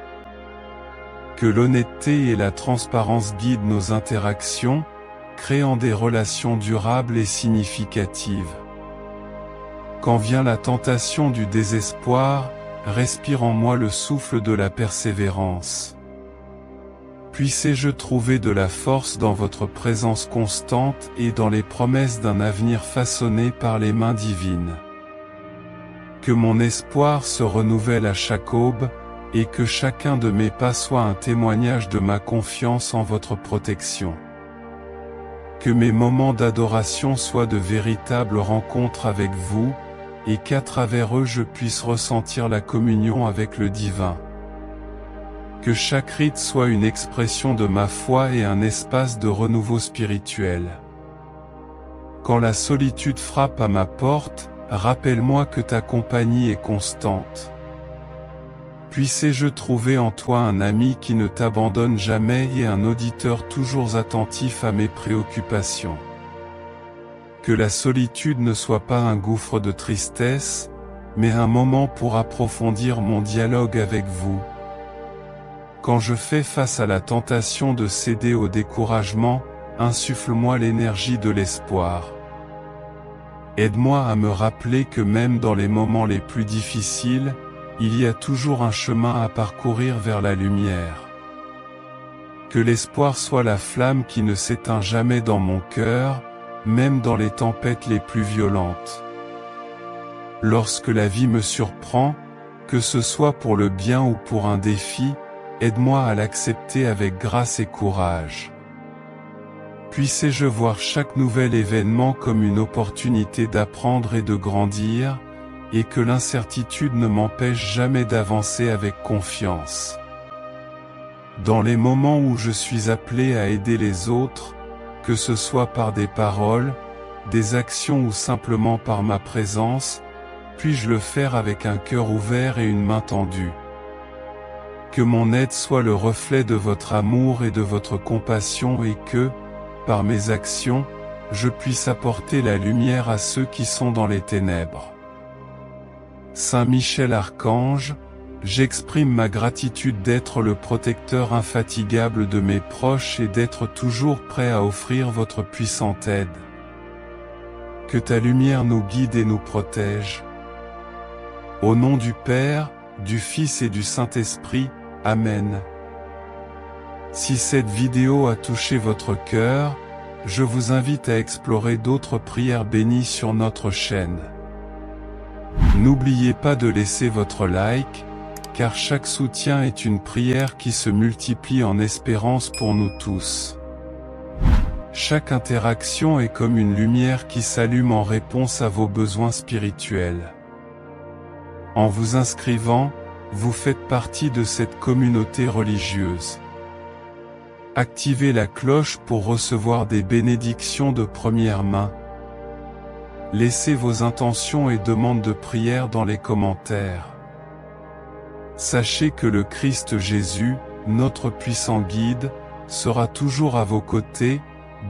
Que l'honnêteté et la transparence guident nos interactions, créant des relations durables et significatives. Quand vient la tentation du désespoir, respire en moi le souffle de la persévérance. Puisse-je trouver de la force dans votre présence constante et dans les promesses d'un avenir façonné par les mains divines. Que mon espoir se renouvelle à chaque aube, et que chacun de mes pas soit un témoignage de ma confiance en votre protection. Que mes moments d'adoration soient de véritables rencontres avec vous, et qu'à travers eux je puisse ressentir la communion avec le divin. Que chaque rite soit une expression de ma foi et un espace de renouveau spirituel. Quand la solitude frappe à ma porte, rappelle-moi que ta compagnie est constante. Puisse-je trouver en toi un ami qui ne t'abandonne jamais et un auditeur toujours attentif à mes préoccupations. Que la solitude ne soit pas un gouffre de tristesse, mais un moment pour approfondir mon dialogue avec vous. Quand je fais face à la tentation de céder au découragement, insuffle-moi l'énergie de l'espoir. Aide-moi à me rappeler que même dans les moments les plus difficiles, il y a toujours un chemin à parcourir vers la lumière. Que l'espoir soit la flamme qui ne s'éteint jamais dans mon cœur, même dans les tempêtes les plus violentes. Lorsque la vie me surprend, que ce soit pour le bien ou pour un défi, aide-moi à l'accepter avec grâce et courage. Puisse-je voir chaque nouvel événement comme une opportunité d'apprendre et de grandir, et que l'incertitude ne m'empêche jamais d'avancer avec confiance. Dans les moments où je suis appelé à aider les autres, que ce soit par des paroles, des actions ou simplement par ma présence, puis-je le faire avec un cœur ouvert et une main tendue. Que mon aide soit le reflet de votre amour et de votre compassion et que, par mes actions, je puisse apporter la lumière à ceux qui sont dans les ténèbres. Saint Michel Archange, j'exprime ma gratitude d'être le protecteur infatigable de mes proches et d'être toujours prêt à offrir votre puissante aide. Que ta lumière nous guide et nous protège. Au nom du Père, du Fils et du Saint-Esprit, Amen. Si cette vidéo a touché votre cœur, je vous invite à explorer d'autres prières bénies sur notre chaîne. N'oubliez pas de laisser votre like, car chaque soutien est une prière qui se multiplie en espérance pour nous tous. Chaque interaction est comme une lumière qui s'allume en réponse à vos besoins spirituels. En vous inscrivant, vous faites partie de cette communauté religieuse. Activez la cloche pour recevoir des bénédictions de première main. Laissez vos intentions et demandes de prière dans les commentaires. Sachez que le Christ Jésus, notre puissant guide, sera toujours à vos côtés,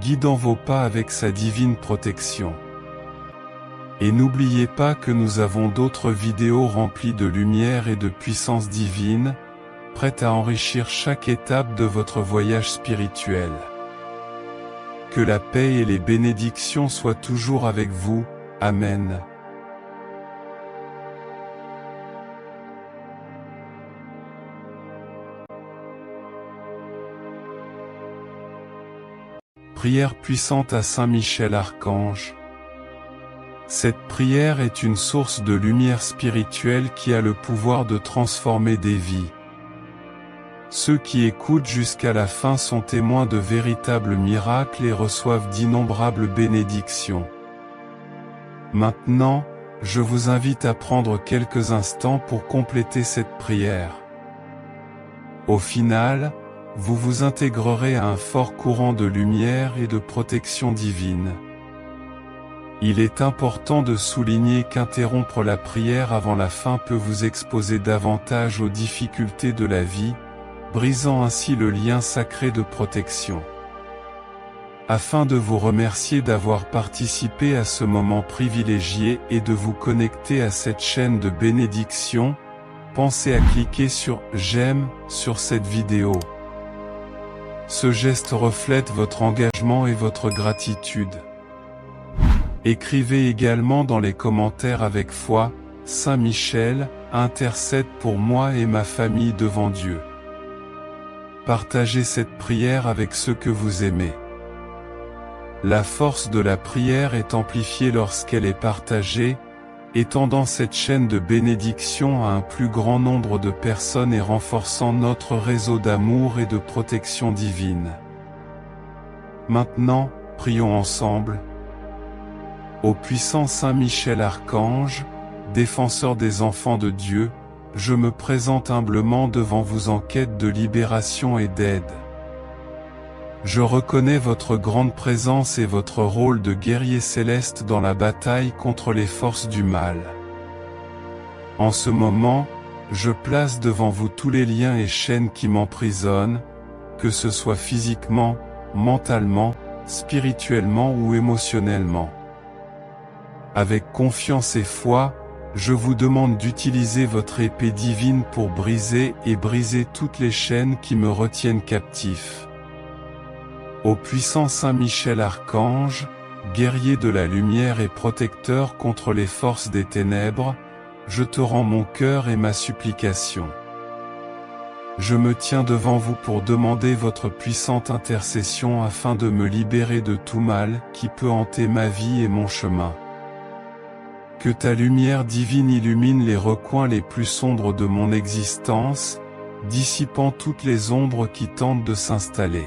guidant vos pas avec sa divine protection. Et n'oubliez pas que nous avons d'autres vidéos remplies de lumière et de puissance divine, prêtes à enrichir chaque étape de votre voyage spirituel. Que la paix et les bénédictions soient toujours avec vous. Amen. Prière puissante à Saint Michel Archange. Cette prière est une source de lumière spirituelle qui a le pouvoir de transformer des vies. Ceux qui écoutent jusqu'à la fin sont témoins de véritables miracles et reçoivent d'innombrables bénédictions. Maintenant, je vous invite à prendre quelques instants pour compléter cette prière. Au final, vous vous intégrerez à un fort courant de lumière et de protection divine. Il est important de souligner qu'interrompre la prière avant la fin peut vous exposer davantage aux difficultés de la vie, brisant ainsi le lien sacré de protection. Afin de vous remercier d'avoir participé à ce moment privilégié et de vous connecter à cette chaîne de bénédiction, pensez à cliquer sur « J'aime » sur cette vidéo. Ce geste reflète votre engagement et votre gratitude. Écrivez également dans les commentaires avec foi, « Saint Michel, intercède pour moi et ma famille devant Dieu ». Partagez cette prière avec ceux que vous aimez. La force de la prière est amplifiée lorsqu'elle est partagée, étendant cette chaîne de bénédiction à un plus grand nombre de personnes et renforçant notre réseau d'amour et de protection divine. Maintenant, prions ensemble. Ô puissant Saint Michel Archange, défenseur des enfants de Dieu, je me présente humblement devant vous en quête de libération et d'aide. Je reconnais votre grande présence et votre rôle de guerrier céleste dans la bataille contre les forces du mal. En ce moment, je place devant vous tous les liens et chaînes qui m'emprisonnent, que ce soit physiquement, mentalement, spirituellement ou émotionnellement. Avec confiance et foi, je vous demande d'utiliser votre épée divine pour briser toutes les chaînes qui me retiennent captif. Ô puissant Saint Michel Archange, guerrier de la lumière et protecteur contre les forces des ténèbres, je te rends mon cœur et ma supplication. Je me tiens devant vous pour demander votre puissante intercession afin de me libérer de tout mal qui peut hanter ma vie et mon chemin. Que ta lumière divine illumine les recoins les plus sombres de mon existence, dissipant toutes les ombres qui tentent de s'installer.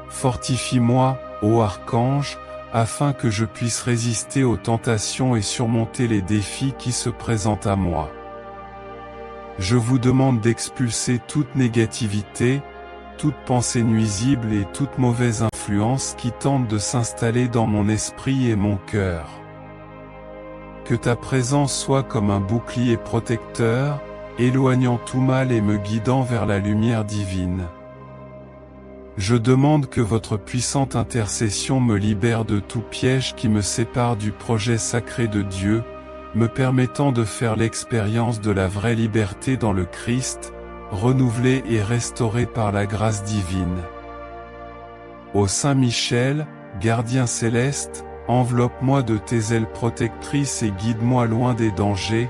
Fortifie-moi, ô Archange, afin que je puisse résister aux tentations et surmonter les défis qui se présentent à moi. Je vous demande d'expulser toute négativité, toute pensée nuisible et toute mauvaise influence qui tente de s'installer dans mon esprit et mon cœur. Que ta présence soit comme un bouclier protecteur, éloignant tout mal et me guidant vers la lumière divine. Je demande que votre puissante intercession me libère de tout piège qui me sépare du projet sacré de Dieu, me permettant de faire l'expérience de la vraie liberté dans le Christ, renouvelée et restaurée par la grâce divine. Ô Saint Michel, gardien céleste, enveloppe-moi de tes ailes protectrices et guide-moi loin des dangers,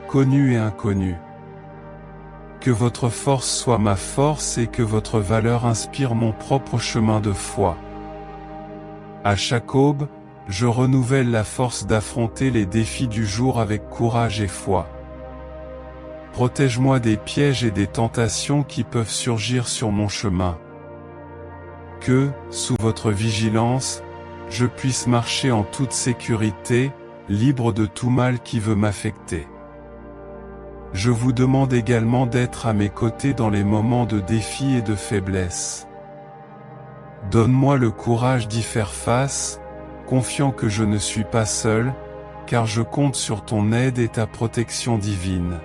connus et inconnus. Que votre force soit ma force et que votre valeur inspire mon propre chemin de foi. À chaque aube, je renouvelle la force d'affronter les défis du jour avec courage et foi. Protège-moi des pièges et des tentations qui peuvent surgir sur mon chemin. Que, sous votre vigilance, je puisse marcher en toute sécurité, libre de tout mal qui veut m'affecter. Je vous demande également d'être à mes côtés dans les moments de défi et de faiblesse. Donne-moi le courage d'y faire face, confiant que je ne suis pas seul, car je compte sur ton aide et ta protection divine.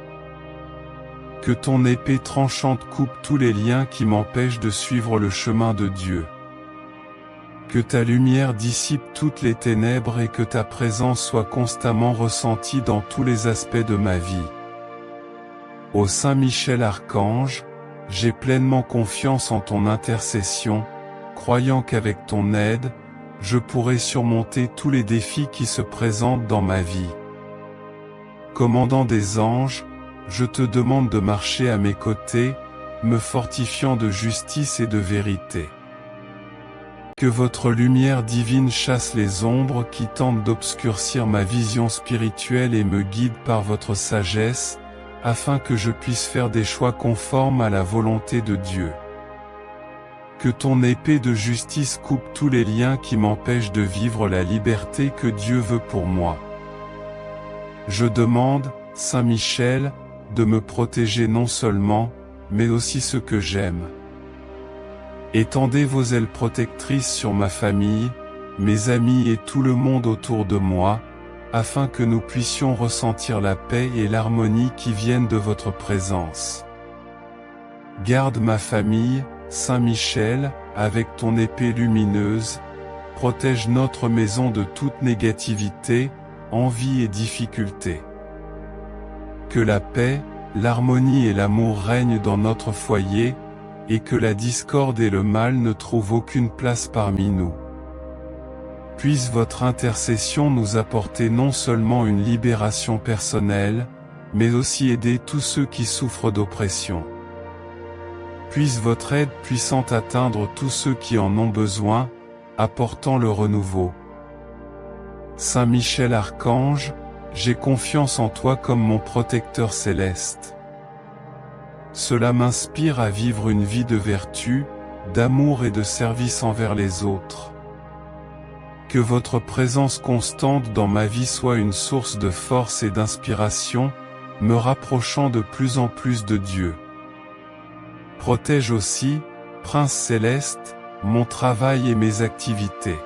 Que ton épée tranchante coupe tous les liens qui m'empêchent de suivre le chemin de Dieu. Que ta lumière dissipe toutes les ténèbres et que ta présence soit constamment ressentie dans tous les aspects de ma vie. Ô Saint Michel Archange, j'ai pleinement confiance en ton intercession, croyant qu'avec ton aide, je pourrai surmonter tous les défis qui se présentent dans ma vie. Commandant des anges, je te demande de marcher à mes côtés, me fortifiant de justice et de vérité. Que votre lumière divine chasse les ombres qui tentent d'obscurcir ma vision spirituelle et me guide par votre sagesse, afin que je puisse faire des choix conformes à la volonté de Dieu. Que ton épée de justice coupe tous les liens qui m'empêchent de vivre la liberté que Dieu veut pour moi. Je demande, Saint Michel, de me protéger non seulement, mais aussi ce que j'aime. Étendez vos ailes protectrices sur ma famille, mes amis et tout le monde autour de moi, afin que nous puissions ressentir la paix et l'harmonie qui viennent de votre présence. Garde ma famille, Saint Michel, avec ton épée lumineuse, protège notre maison de toute négativité, envie et difficulté. Que la paix, l'harmonie et l'amour règnent dans notre foyer, et que la discorde et le mal ne trouvent aucune place parmi nous. Puisse votre intercession nous apporter non seulement une libération personnelle, mais aussi aider tous ceux qui souffrent d'oppression. Puisse votre aide puissante atteindre tous ceux qui en ont besoin, apportant le renouveau. Saint Michel Archange, j'ai confiance en toi comme mon protecteur céleste. Cela m'inspire à vivre une vie de vertu, d'amour et de service envers les autres. Que votre présence constante dans ma vie soit une source de force et d'inspiration, me rapprochant de plus en plus de Dieu. Protège aussi, Prince Céleste, mon travail et mes activités.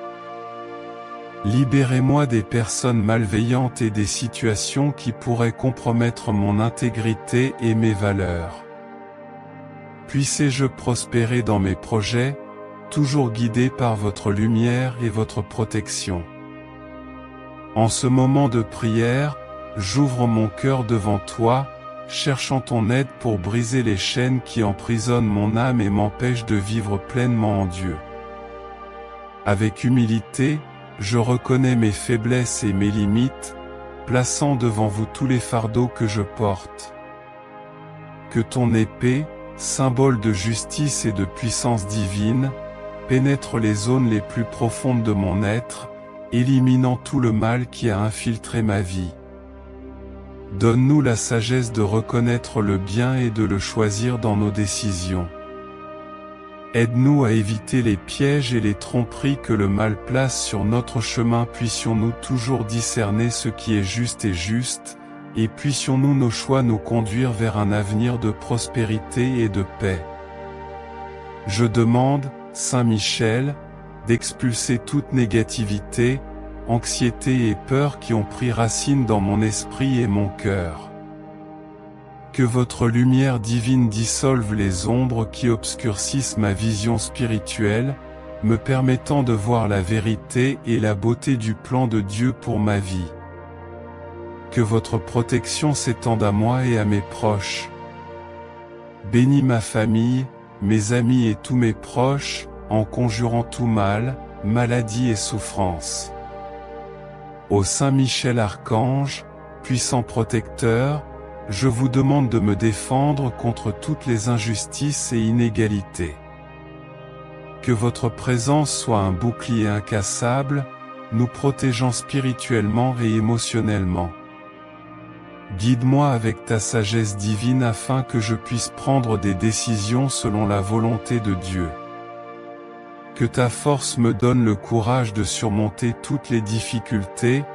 Libérez-moi des personnes malveillantes et des situations qui pourraient compromettre mon intégrité et mes valeurs. Puissez-je prospérer dans mes projets, toujours guidé par votre lumière et votre protection. En ce moment de prière, j'ouvre mon cœur devant toi, cherchant ton aide pour briser les chaînes qui emprisonnent mon âme et m'empêchent de vivre pleinement en Dieu. Avec humilité, je reconnais mes faiblesses et mes limites, plaçant devant vous tous les fardeaux que je porte. Que ton épée, symbole de justice et de puissance divine, pénètre les zones les plus profondes de mon être, éliminant tout le mal qui a infiltré ma vie. Donne-nous la sagesse de reconnaître le bien et de le choisir dans nos décisions. Aide-nous à éviter les pièges et les tromperies que le mal place sur notre chemin. Puissions-nous toujours discerner ce qui est juste, et puissions-nous nos choix nous conduire vers un avenir de prospérité et de paix. Je demande, Saint Michel, d'expulser toute négativité, anxiété et peur qui ont pris racine dans mon esprit et mon cœur. Que votre lumière divine dissolve les ombres qui obscurcissent ma vision spirituelle, me permettant de voir la vérité et la beauté du plan de Dieu pour ma vie. Que votre protection s'étende à moi et à mes proches. Bénis ma famille, mes amis et tous mes proches, en conjurant tout mal, maladie et souffrance. Ô Saint Michel Archange, puissant protecteur, je vous demande de me défendre contre toutes les injustices et inégalités. Que votre présence soit un bouclier incassable, nous protégeant spirituellement et émotionnellement. Guide-moi avec ta sagesse divine afin que je puisse prendre des décisions selon la volonté de Dieu. Que ta force me donne le courage de surmonter toutes les difficultés,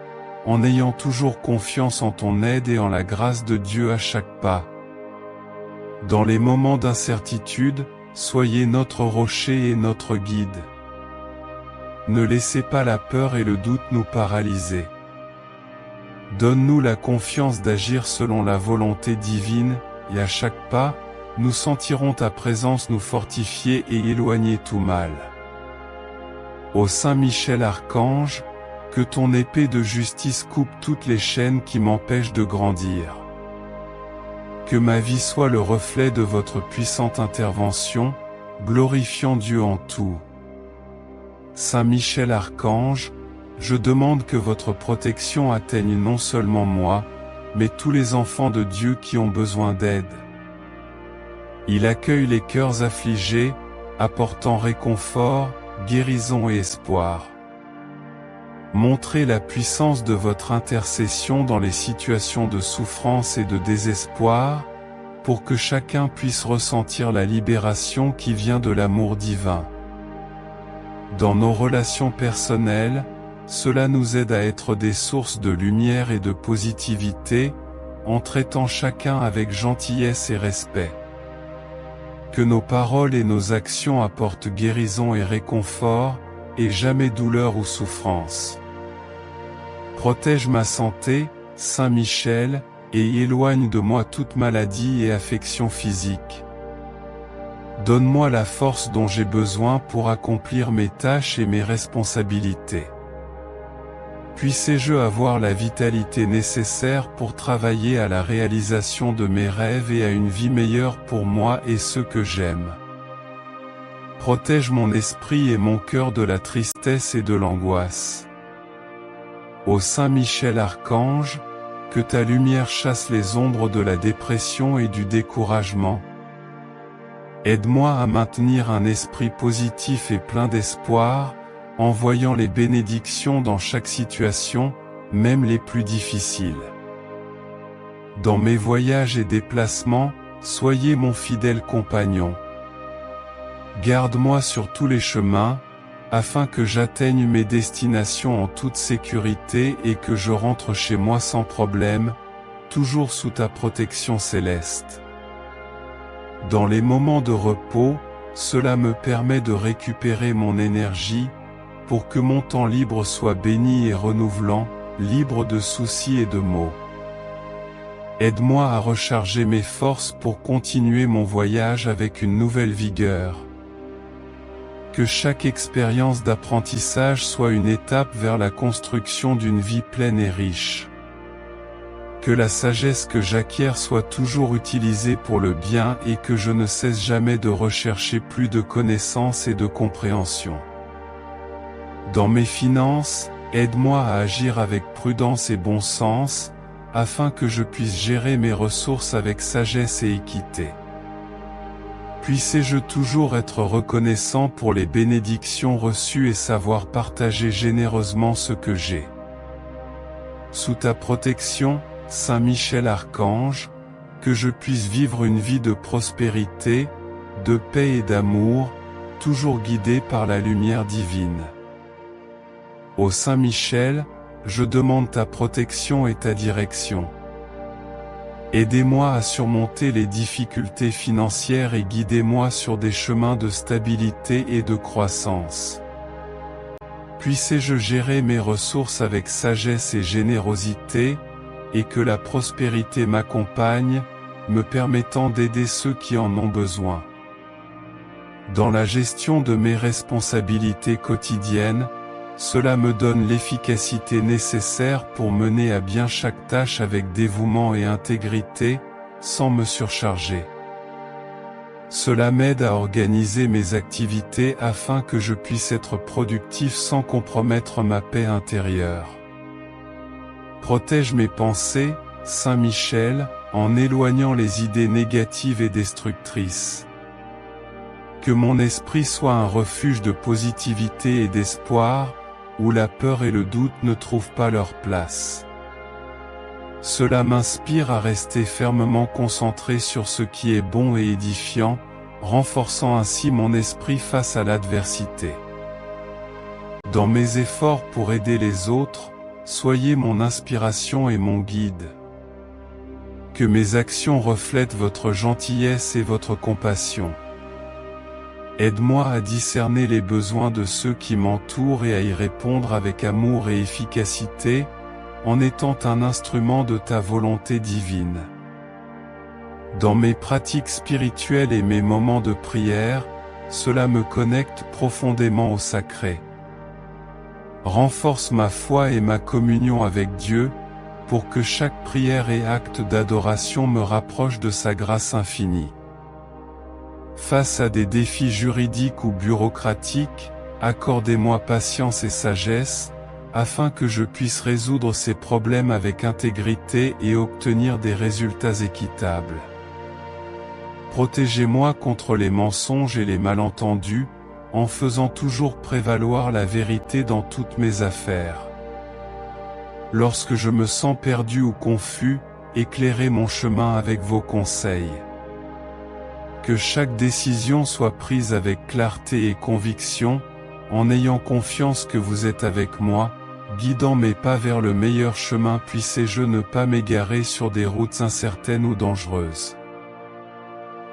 en ayant toujours confiance en ton aide et en la grâce de Dieu à chaque pas. Dans les moments d'incertitude, soyez notre rocher et notre guide. Ne laissez pas la peur et le doute nous paralyser. Donne-nous la confiance d'agir selon la volonté divine, et à chaque pas, nous sentirons ta présence nous fortifier et éloigner tout mal. Ô Saint Michel Archange, que ton épée de justice coupe toutes les chaînes qui m'empêchent de grandir. Que ma vie soit le reflet de votre puissante intervention, glorifiant Dieu en tout. Saint Michel Archange, je demande que votre protection atteigne non seulement moi, mais tous les enfants de Dieu qui ont besoin d'aide. Il accueille les cœurs affligés, apportant réconfort, guérison et espoir. Montrez la puissance de votre intercession dans les situations de souffrance et de désespoir, pour que chacun puisse ressentir la libération qui vient de l'amour divin. Dans nos relations personnelles, cela nous aide à être des sources de lumière et de positivité, en traitant chacun avec gentillesse et respect. Que nos paroles et nos actions apportent guérison et réconfort, et jamais douleur ou souffrance. Protège ma santé, Saint Michel, et éloigne de moi toute maladie et affection physique. Donne-moi la force dont j'ai besoin pour accomplir mes tâches et mes responsabilités. Puissé-je avoir la vitalité nécessaire pour travailler à la réalisation de mes rêves et à une vie meilleure pour moi et ceux que j'aime. Protège mon esprit et mon cœur de la tristesse et de l'angoisse. Ô Saint Michel Archange, que ta lumière chasse les ombres de la dépression et du découragement. Aide-moi à maintenir un esprit positif et plein d'espoir, en voyant les bénédictions dans chaque situation, même les plus difficiles. Dans mes voyages et déplacements, soyez mon fidèle compagnon. Garde-moi sur tous les chemins, afin que j'atteigne mes destinations en toute sécurité et que je rentre chez moi sans problème, toujours sous ta protection céleste. Dans les moments de repos, cela me permet de récupérer mon énergie, pour que mon temps libre soit béni et renouvelant, libre de soucis et de maux. Aide-moi à recharger mes forces pour continuer mon voyage avec une nouvelle vigueur. Que chaque expérience d'apprentissage soit une étape vers la construction d'une vie pleine et riche. Que la sagesse que j'acquiers soit toujours utilisée pour le bien et que je ne cesse jamais de rechercher plus de connaissances et de compréhension. Dans mes finances, aide-moi à agir avec prudence et bon sens, afin que je puisse gérer mes ressources avec sagesse et équité. Puissé-je toujours être reconnaissant pour les bénédictions reçues et savoir partager généreusement ce que j'ai. Sous ta protection, Saint Michel Archange, que je puisse vivre une vie de prospérité, de paix et d'amour, toujours guidé par la lumière divine. Ô Saint Michel, je demande ta protection et ta direction. Aidez-moi à surmonter les difficultés financières et guidez-moi sur des chemins de stabilité et de croissance. Puissé-je gérer mes ressources avec sagesse et générosité, et que la prospérité m'accompagne, me permettant d'aider ceux qui en ont besoin. Dans la gestion de mes responsabilités quotidiennes, cela me donne l'efficacité nécessaire pour mener à bien chaque tâche avec dévouement et intégrité, sans me surcharger. Cela m'aide à organiser mes activités afin que je puisse être productif sans compromettre ma paix intérieure. Protège mes pensées, Saint Michel, en éloignant les idées négatives et destructrices. Que mon esprit soit un refuge de positivité et d'espoir, où la peur et le doute ne trouvent pas leur place. Cela m'inspire à rester fermement concentré sur ce qui est bon et édifiant, renforçant ainsi mon esprit face à l'adversité. Dans mes efforts pour aider les autres, soyez mon inspiration et mon guide. Que mes actions reflètent votre gentillesse et votre compassion. Aide-moi à discerner les besoins de ceux qui m'entourent et à y répondre avec amour et efficacité, en étant un instrument de ta volonté divine. Dans mes pratiques spirituelles et mes moments de prière, cela me connecte profondément au sacré. Renforce ma foi et ma communion avec Dieu, pour que chaque prière et acte d'adoration me rapproche de sa grâce infinie. Face à des défis juridiques ou bureaucratiques, accordez-moi patience et sagesse, afin que je puisse résoudre ces problèmes avec intégrité et obtenir des résultats équitables. Protégez-moi contre les mensonges et les malentendus, en faisant toujours prévaloir la vérité dans toutes mes affaires. Lorsque je me sens perdu ou confus, éclairez mon chemin avec vos conseils. Que chaque décision soit prise avec clarté et conviction, en ayant confiance que vous êtes avec moi, guidant mes pas vers le meilleur chemin. Puissez-je ne pas m'égarer sur des routes incertaines ou dangereuses.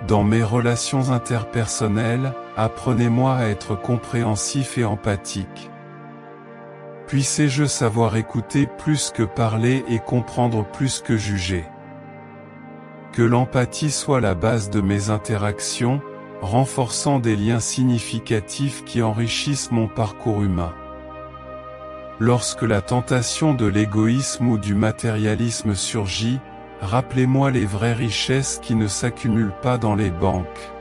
Dans mes relations interpersonnelles, apprenez-moi à être compréhensif et empathique. Puissez-je savoir écouter plus que parler et comprendre plus que juger. Que l'empathie soit la base de mes interactions, renforçant des liens significatifs qui enrichissent mon parcours humain. Lorsque la tentation de l'égoïsme ou du matérialisme surgit, rappelez-moi les vraies richesses qui ne s'accumulent pas dans les banques.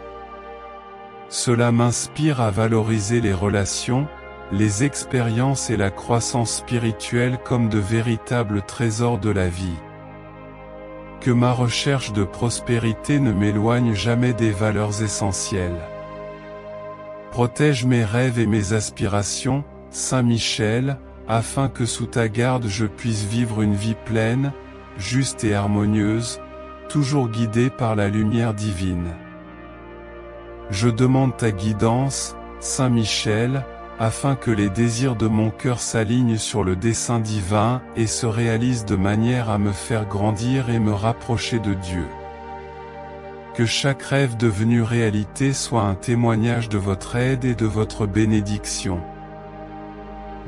Cela m'inspire à valoriser les relations, les expériences et la croissance spirituelle comme de véritables trésors de la vie. Que ma recherche de prospérité ne m'éloigne jamais des valeurs essentielles. Protège mes rêves et mes aspirations, Saint Michel, afin que sous ta garde je puisse vivre une vie pleine, juste et harmonieuse, toujours guidée par la lumière divine. Je demande ta guidance, Saint Michel, afin que les désirs de mon cœur s'alignent sur le dessein divin et se réalisent de manière à me faire grandir et me rapprocher de Dieu. Que chaque rêve devenu réalité soit un témoignage de votre aide et de votre bénédiction.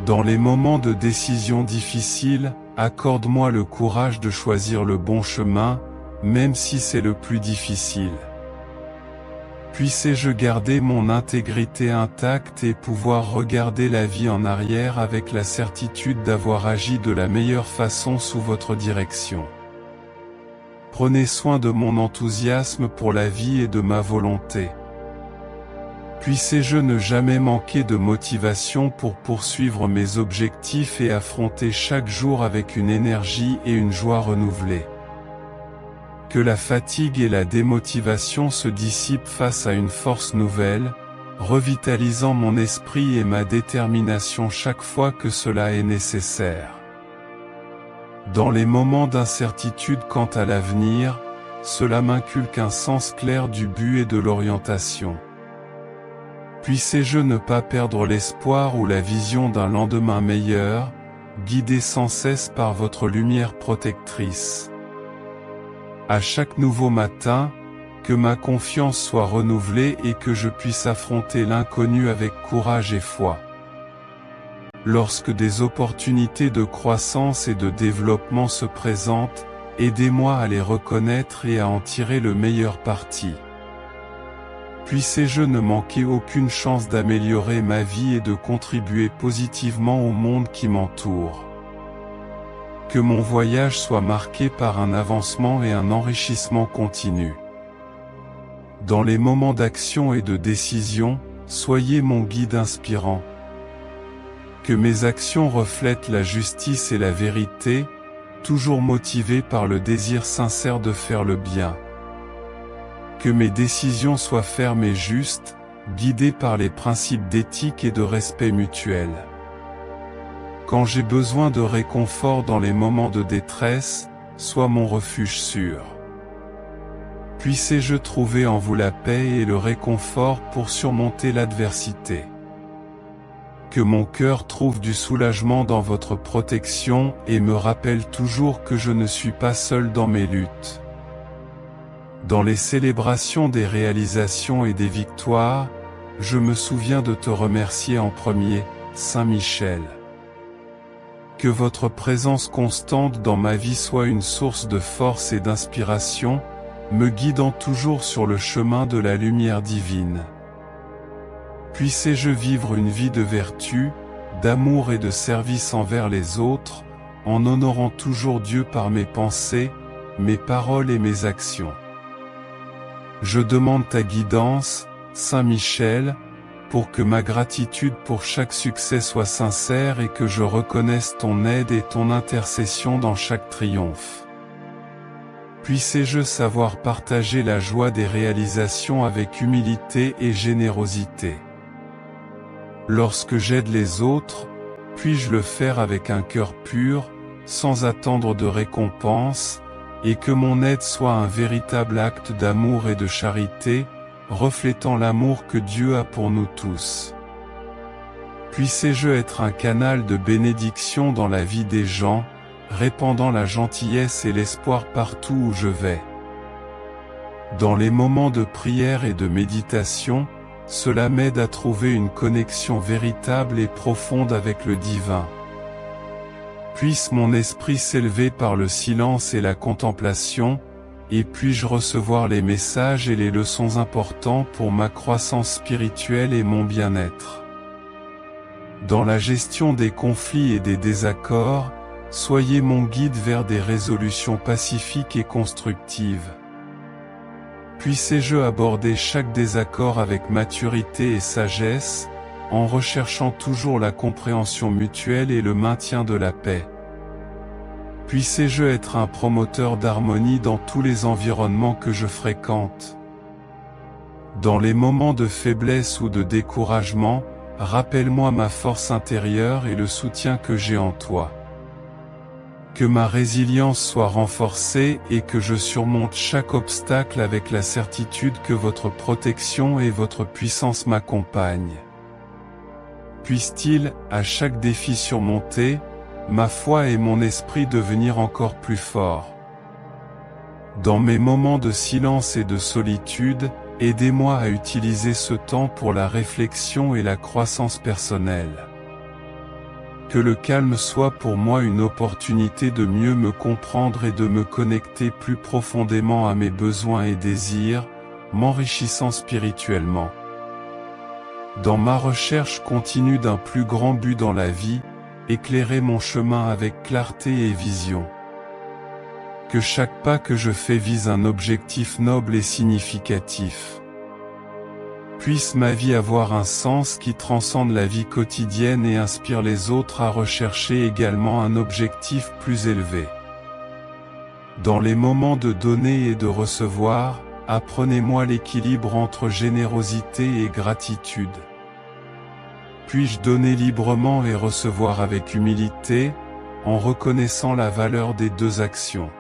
Dans les moments de décision difficiles, accorde-moi le courage de choisir le bon chemin, même si c'est le plus difficile. Puissé-je garder mon intégrité intacte et pouvoir regarder la vie en arrière avec la certitude d'avoir agi de la meilleure façon sous votre direction. Prenez soin de mon enthousiasme pour la vie et de ma volonté. Puissé-je ne jamais manquer de motivation pour poursuivre mes objectifs et affronter chaque jour avec une énergie et une joie renouvelées. Que la fatigue et la démotivation se dissipent face à une force nouvelle, revitalisant mon esprit et ma détermination chaque fois que cela est nécessaire. Dans les moments d'incertitude quant à l'avenir, cela m'inculque un sens clair du but et de l'orientation. Puissé-je ne pas perdre l'espoir ou la vision d'un lendemain meilleur, guidé sans cesse par votre lumière protectrice. À chaque nouveau matin, que ma confiance soit renouvelée et que je puisse affronter l'inconnu avec courage et foi. Lorsque des opportunités de croissance et de développement se présentent, aidez-moi à les reconnaître et à en tirer le meilleur parti. Puissé-je ne manquer aucune chance d'améliorer ma vie et de contribuer positivement au monde qui m'entoure. Que mon voyage soit marqué par un avancement et un enrichissement continu. Dans les moments d'action et de décision, soyez mon guide inspirant. Que mes actions reflètent la justice et la vérité, toujours motivées par le désir sincère de faire le bien. Que mes décisions soient fermes et justes, guidées par les principes d'éthique et de respect mutuel. Quand j'ai besoin de réconfort dans les moments de détresse, sois mon refuge sûr. Puissez-je trouver en vous la paix et le réconfort pour surmonter l'adversité. Que mon cœur trouve du soulagement dans votre protection et me rappelle toujours que je ne suis pas seul dans mes luttes. Dans les célébrations des réalisations et des victoires, je me souviens de te remercier en premier, Saint Michel. Que votre présence constante dans ma vie soit une source de force et d'inspiration, me guidant toujours sur le chemin de la lumière divine. Puissez-je vivre une vie de vertu, d'amour et de service envers les autres, en honorant toujours Dieu par mes pensées, mes paroles et mes actions. Je demande ta guidance, Saint Michel, pour que ma gratitude pour chaque succès soit sincère et que je reconnaisse ton aide et ton intercession dans chaque triomphe. Puissez-je savoir partager la joie des réalisations avec humilité et générosité. Lorsque j'aide les autres, puis-je le faire avec un cœur pur, sans attendre de récompense, et que mon aide soit un véritable acte d'amour et de charité, reflétant l'amour que Dieu a pour nous tous. Puissez-je être un canal de bénédiction dans la vie des gens, répandant la gentillesse et l'espoir partout où je vais. Dans les moments de prière et de méditation, cela m'aide à trouver une connexion véritable et profonde avec le divin. Puisse mon esprit s'élever par le silence et la contemplation, et puis-je recevoir les messages et les leçons importants pour ma croissance spirituelle et mon bien-être. Dans la gestion des conflits et des désaccords, soyez mon guide vers des résolutions pacifiques et constructives. Puissez-je aborder chaque désaccord avec maturité et sagesse, en recherchant toujours la compréhension mutuelle et le maintien de la paix. Puissez-je être un promoteur d'harmonie dans tous les environnements que je fréquente. Dans les moments de faiblesse ou de découragement, rappelle-moi ma force intérieure et le soutien que j'ai en toi. Que ma résilience soit renforcée et que je surmonte chaque obstacle avec la certitude que votre protection et votre puissance m'accompagnent. Puisse-t-il, à chaque défi surmonté, ma foi et mon esprit devenir encore plus forts. Dans mes moments de silence et de solitude, aidez-moi à utiliser ce temps pour la réflexion et la croissance personnelle. Que le calme soit pour moi une opportunité de mieux me comprendre et de me connecter plus profondément à mes besoins et désirs, m'enrichissant spirituellement. Dans ma recherche continue d'un plus grand but dans la vie, éclairez mon chemin avec clarté et vision. Que chaque pas que je fais vise un objectif noble et significatif. Puisse ma vie avoir un sens qui transcende la vie quotidienne et inspire les autres à rechercher également un objectif plus élevé. Dans les moments de donner et de recevoir, apprenez-moi l'équilibre entre générosité et gratitude. Puis-je donner librement et recevoir avec humilité, en reconnaissant la valeur des deux actions.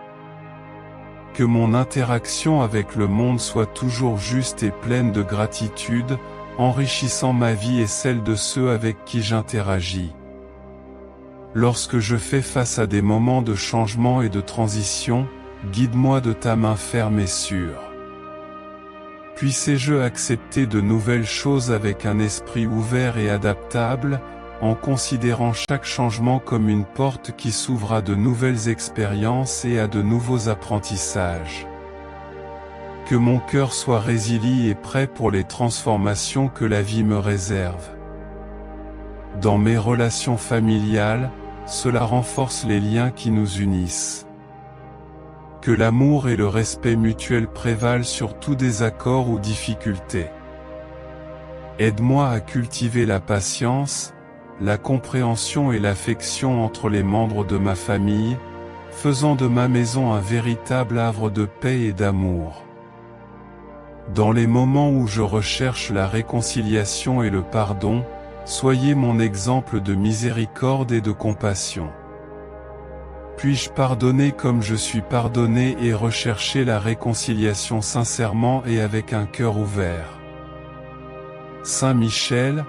Que mon interaction avec le monde soit toujours juste et pleine de gratitude, enrichissant ma vie et celle de ceux avec qui j'interagis. Lorsque je fais face à des moments de changement et de transition, guide-moi de ta main ferme et sûre. Puissez-je accepter de nouvelles choses avec un esprit ouvert et adaptable, en considérant chaque changement comme une porte qui s'ouvre à de nouvelles expériences et à de nouveaux apprentissages. Que mon cœur soit résilient et prêt pour les transformations que la vie me réserve. Dans mes relations familiales, cela renforce les liens qui nous unissent. Que l'amour et le respect mutuel prévalent sur tout désaccord ou difficulté. Aide-moi à cultiver la patience, la compréhension et l'affection entre les membres de ma famille, faisant de ma maison un véritable havre de paix et d'amour. Dans les moments où je recherche la réconciliation et le pardon, soyez mon exemple de miséricorde et de compassion. Puis-je pardonner comme je suis pardonné et rechercher la réconciliation sincèrement et avec un cœur ouvert. Saint Michel,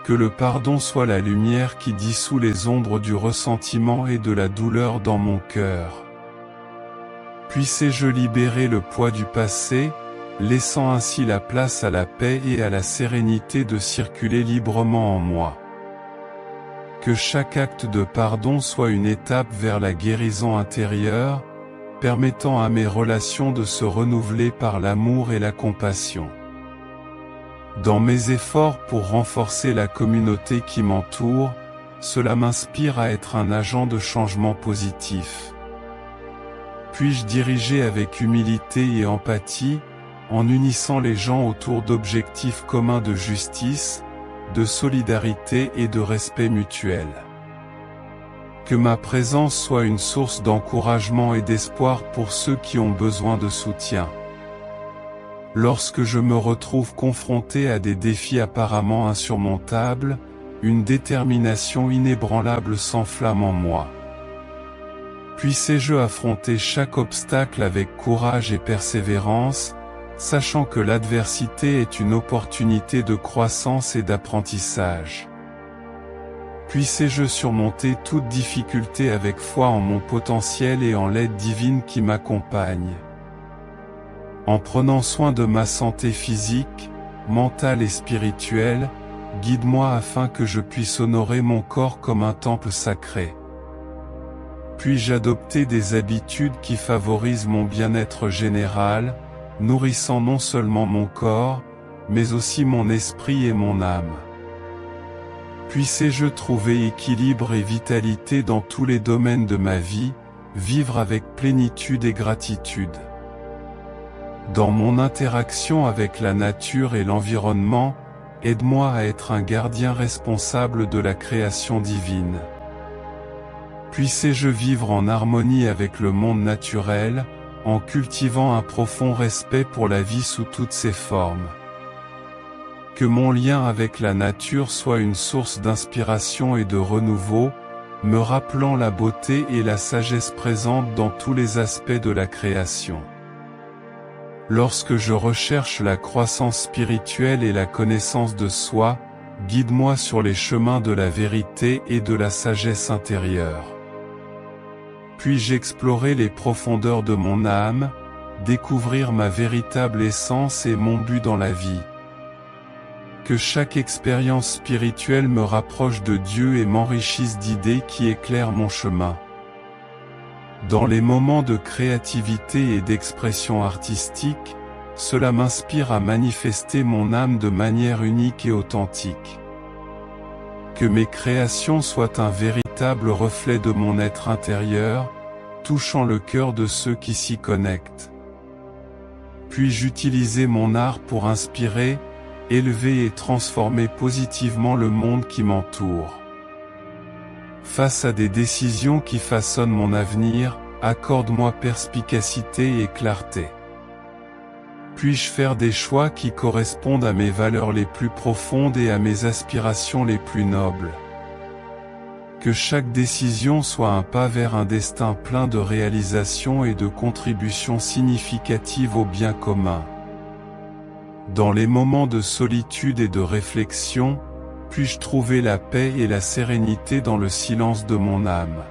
que le pardon soit la lumière qui dissout les ombres du ressentiment et de la douleur dans mon cœur. Puissé-je libérer le poids du passé, laissant ainsi la place à la paix et à la sérénité de circuler librement en moi. Que chaque acte de pardon soit une étape vers la guérison intérieure, permettant à mes relations de se renouveler par l'amour et la compassion. Dans mes efforts pour renforcer la communauté qui m'entoure, cela m'inspire à être un agent de changement positif. Puis-je diriger avec humilité et empathie, en unissant les gens autour d'objectifs communs de justice, de solidarité et de respect mutuel. Que ma présence soit une source d'encouragement et d'espoir pour ceux qui ont besoin de soutien. Lorsque je me retrouve confronté à des défis apparemment insurmontables, une détermination inébranlable s'enflamme en moi. Puissé-je affronter chaque obstacle avec courage et persévérance, sachant que l'adversité est une opportunité de croissance et d'apprentissage. Puissé-je surmonter toute difficulté avec foi en mon potentiel et en l'aide divine qui m'accompagne. En prenant soin de ma santé physique, mentale et spirituelle, guide-moi afin que je puisse honorer mon corps comme un temple sacré. Puis-je adopter des habitudes qui favorisent mon bien-être général, nourrissant non seulement mon corps, mais aussi mon esprit et mon âme. Puissé-je trouver équilibre et vitalité dans tous les domaines de ma vie, vivre avec plénitude et gratitude. Dans mon interaction avec la nature et l'environnement, aide-moi à être un gardien responsable de la création divine. Puissé-je vivre en harmonie avec le monde naturel, en cultivant un profond respect pour la vie sous toutes ses formes. Que mon lien avec la nature soit une source d'inspiration et de renouveau, me rappelant la beauté et la sagesse présentes dans tous les aspects de la création. Lorsque je recherche la croissance spirituelle et la connaissance de soi, guide-moi sur les chemins de la vérité et de la sagesse intérieure. Puis-je explorer les profondeurs de mon âme, découvrir ma véritable essence et mon but dans la vie. Que chaque expérience spirituelle me rapproche de Dieu et m'enrichisse d'idées qui éclairent mon chemin. Dans les moments de créativité et d'expression artistique, cela m'inspire à manifester mon âme de manière unique et authentique. Que mes créations soient un véritable reflet de mon être intérieur, touchant le cœur de ceux qui s'y connectent. Puis-je utiliser mon art pour inspirer, élever et transformer positivement le monde qui m'entoure. Face à des décisions qui façonnent mon avenir, accorde-moi perspicacité et clarté. Puis-je faire des choix qui correspondent à mes valeurs les plus profondes et à mes aspirations les plus nobles. Que chaque décision soit un pas vers un destin plein de réalisations et de contributions significatives au bien commun. Dans les moments de solitude et de réflexion, puis-je trouver la paix et la sérénité dans le silence de mon âme.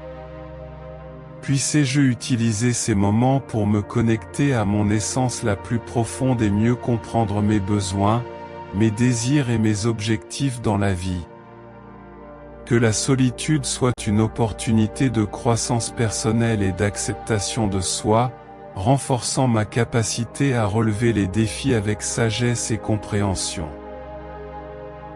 Puissé-je utiliser ces moments pour me connecter à mon essence la plus profonde et mieux comprendre mes besoins, mes désirs et mes objectifs dans la vie. Que la solitude soit une opportunité de croissance personnelle et d'acceptation de soi, renforçant ma capacité à relever les défis avec sagesse et compréhension.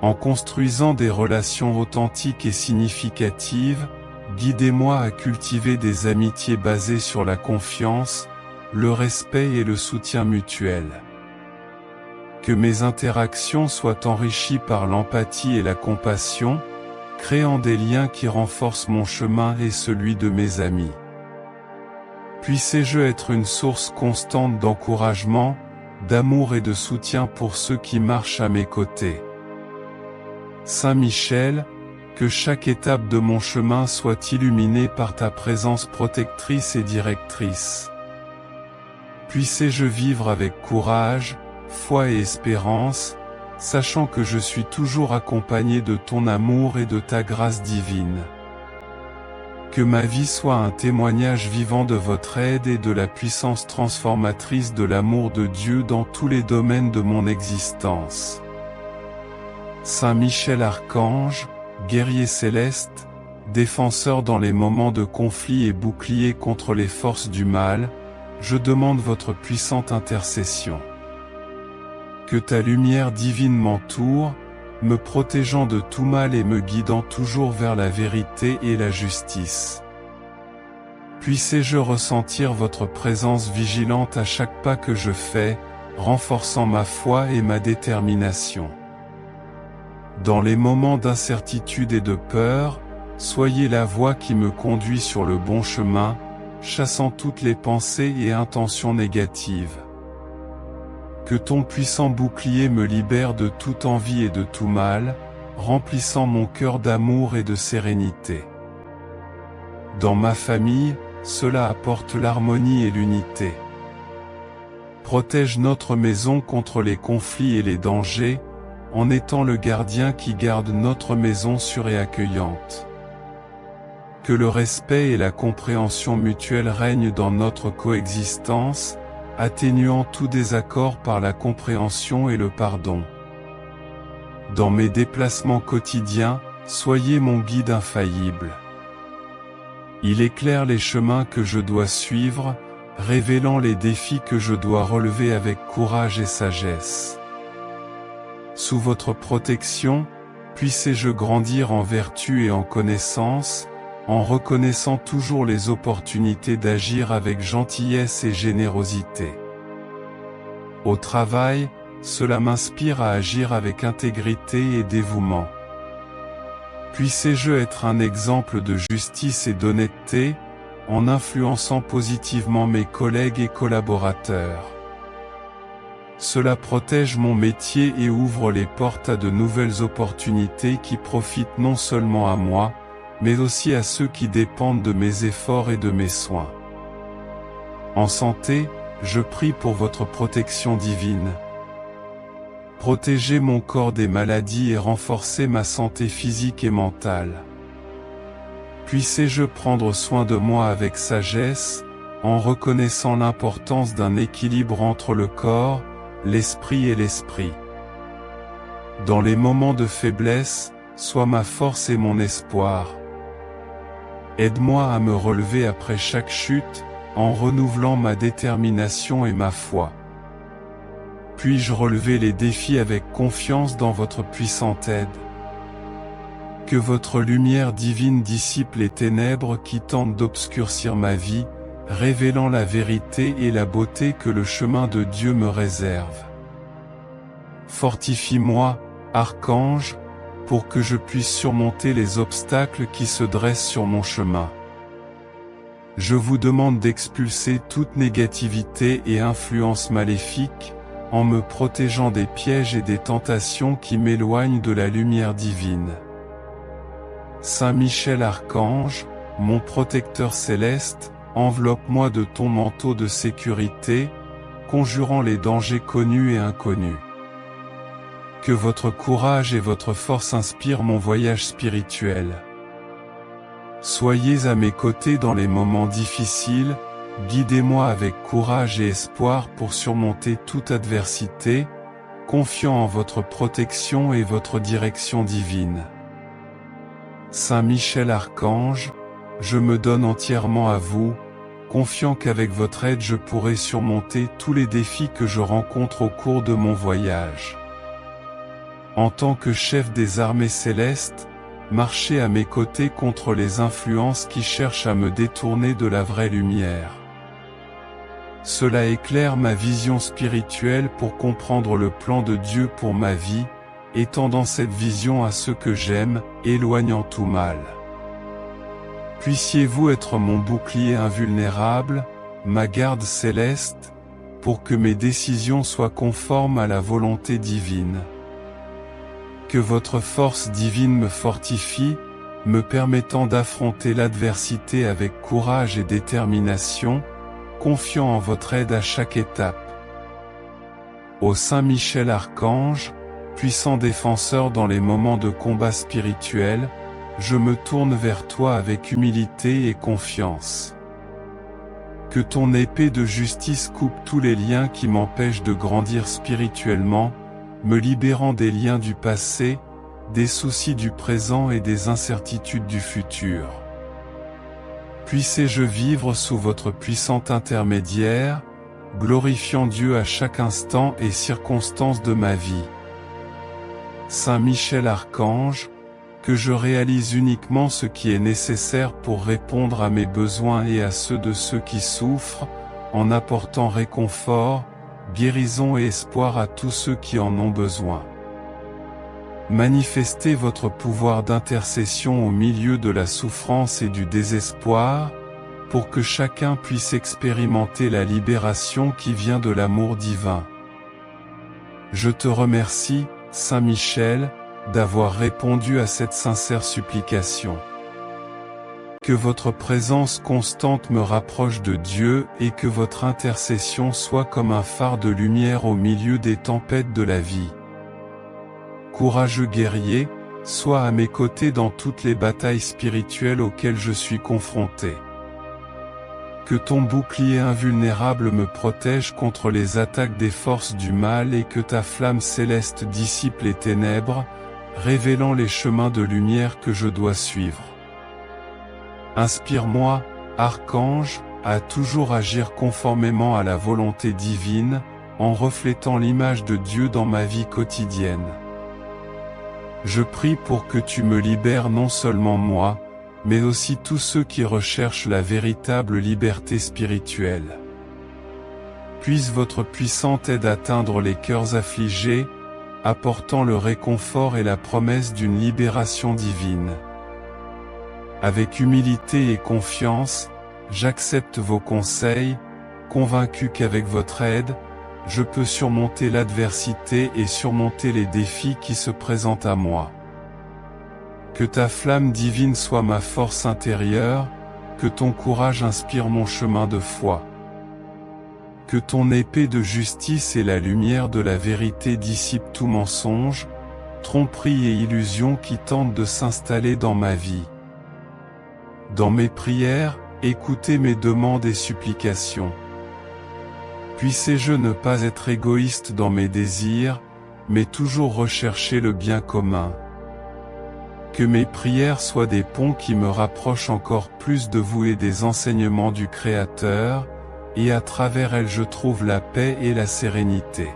En construisant des relations authentiques et significatives, guidez-moi à cultiver des amitiés basées sur la confiance, le respect et le soutien mutuel. Que mes interactions soient enrichies par l'empathie et la compassion, créant des liens qui renforcent mon chemin et celui de mes amis. Puissé-je être une source constante d'encouragement, d'amour et de soutien pour ceux qui marchent à mes côtés. Saint Michel, que chaque étape de mon chemin soit illuminée par ta présence protectrice et directrice. Puissé-je vivre avec courage, foi et espérance, sachant que je suis toujours accompagné de ton amour et de ta grâce divine. Que ma vie soit un témoignage vivant de votre aide et de la puissance transformatrice de l'amour de Dieu dans tous les domaines de mon existence. Saint Michel Archange, guerrier céleste, défenseur dans les moments de conflit et bouclier contre les forces du mal, je demande votre puissante intercession. Que ta lumière divine m'entoure, me protégeant de tout mal et me guidant toujours vers la vérité et la justice. Puissé-je ressentir votre présence vigilante à chaque pas que je fais, renforçant ma foi et ma détermination. Dans les moments d'incertitude et de peur, soyez la voie qui me conduit sur le bon chemin, chassant toutes les pensées et intentions négatives. Que ton puissant bouclier me libère de toute envie et de tout mal, remplissant mon cœur d'amour et de sérénité. Dans ma famille, cela apporte l'harmonie et l'unité. Protège notre maison contre les conflits et les dangers, en étant le gardien qui garde notre maison sûre et accueillante. Que le respect et la compréhension mutuelle règnent dans notre coexistence, atténuant tout désaccord par la compréhension et le pardon. Dans mes déplacements quotidiens, soyez mon guide infaillible. Il éclaire les chemins que je dois suivre, révélant les défis que je dois relever avec courage et sagesse. Sous votre protection, puissé-je grandir en vertu et en connaissance, en reconnaissant toujours les opportunités d'agir avec gentillesse et générosité. Au travail, cela m'inspire à agir avec intégrité et dévouement. Puissé-je être un exemple de justice et d'honnêteté, en influençant positivement mes collègues et collaborateurs. Cela protège mon métier et ouvre les portes à de nouvelles opportunités qui profitent non seulement à moi, mais aussi à ceux qui dépendent de mes efforts et de mes soins. En santé, je prie pour votre protection divine. Protégez mon corps des maladies et renforcez ma santé physique et mentale. Puissé-je prendre soin de moi avec sagesse, en reconnaissant l'importance d'un équilibre entre le corps, l'esprit et l'esprit. Dans les moments de faiblesse, sois ma force et mon espoir. Aide-moi à me relever après chaque chute, en renouvelant ma détermination et ma foi. Puis-je relever les défis avec confiance dans votre puissante aide. Que votre lumière divine dissipe les ténèbres qui tentent d'obscurcir ma vie, révélant la vérité et la beauté que le chemin de Dieu me réserve. Fortifie-moi, Archange, pour que je puisse surmonter les obstacles qui se dressent sur mon chemin. Je vous demande d'expulser toute négativité et influence maléfique, en me protégeant des pièges et des tentations qui m'éloignent de la lumière divine. Saint Michel Archange, mon protecteur céleste, enveloppe-moi de ton manteau de sécurité, conjurant les dangers connus et inconnus. Que votre courage et votre force inspirent mon voyage spirituel. Soyez à mes côtés dans les moments difficiles, guidez-moi avec courage et espoir pour surmonter toute adversité, confiant en votre protection et votre direction divine. Saint Michel Archange, je me donne entièrement à vous, confiant qu'avec votre aide je pourrai surmonter tous les défis que je rencontre au cours de mon voyage. En tant que chef des armées célestes, marchez à mes côtés contre les influences qui cherchent à me détourner de la vraie lumière. Cela éclaire ma vision spirituelle pour comprendre le plan de Dieu pour ma vie, étendant cette vision à ceux que j'aime, éloignant tout mal. Puissiez-vous être mon bouclier invulnérable, ma garde céleste, pour que mes décisions soient conformes à la volonté divine. Que votre force divine me fortifie, me permettant d'affronter l'adversité avec courage et détermination, confiant en votre aide à chaque étape. Ô Saint Michel Archange, puissant défenseur dans les moments de combat spirituel, je me tourne vers toi avec humilité et confiance. Que ton épée de justice coupe tous les liens qui m'empêchent de grandir spirituellement, me libérant des liens du passé, des soucis du présent et des incertitudes du futur. Puissé-je vivre sous votre puissante intermédiaire, glorifiant Dieu à chaque instant et circonstance de ma vie. Saint Michel Archange, que je réalise uniquement ce qui est nécessaire pour répondre à mes besoins et à ceux de ceux qui souffrent, en apportant réconfort, guérison et espoir à tous ceux qui en ont besoin. Manifestez votre pouvoir d'intercession au milieu de la souffrance et du désespoir, pour que chacun puisse expérimenter la libération qui vient de l'amour divin. Je te remercie, Saint Michel, d'avoir répondu à cette sincère supplication. Que votre présence constante me rapproche de Dieu et que votre intercession soit comme un phare de lumière au milieu des tempêtes de la vie. Courageux guerrier, sois à mes côtés dans toutes les batailles spirituelles auxquelles je suis confronté. Que ton bouclier invulnérable me protège contre les attaques des forces du mal et que ta flamme céleste dissipe les ténèbres, révélant les chemins de lumière que je dois suivre. Inspire-moi, Archange, à toujours agir conformément à la volonté divine, en reflétant l'image de Dieu dans ma vie quotidienne. Je prie pour que tu me libères non seulement moi, mais aussi tous ceux qui recherchent la véritable liberté spirituelle. Puisse votre puissante aide atteindre les cœurs affligés, apportant le réconfort et la promesse d'une libération divine. Avec humilité et confiance, j'accepte vos conseils, convaincu qu'avec votre aide, je peux surmonter l'adversité et surmonter les défis qui se présentent à moi. Que ta flamme divine soit ma force intérieure, que ton courage inspire mon chemin de foi. Que ton épée de justice et la lumière de la vérité dissipent tout mensonge, tromperie et illusion qui tentent de s'installer dans ma vie. Dans mes prières, écoutez mes demandes et supplications. Puissé-je ne pas être égoïste dans mes désirs, mais toujours rechercher le bien commun. Que mes prières soient des ponts qui me rapprochent encore plus de vous et des enseignements du Créateur, et à travers elles je trouve la paix et la sérénité.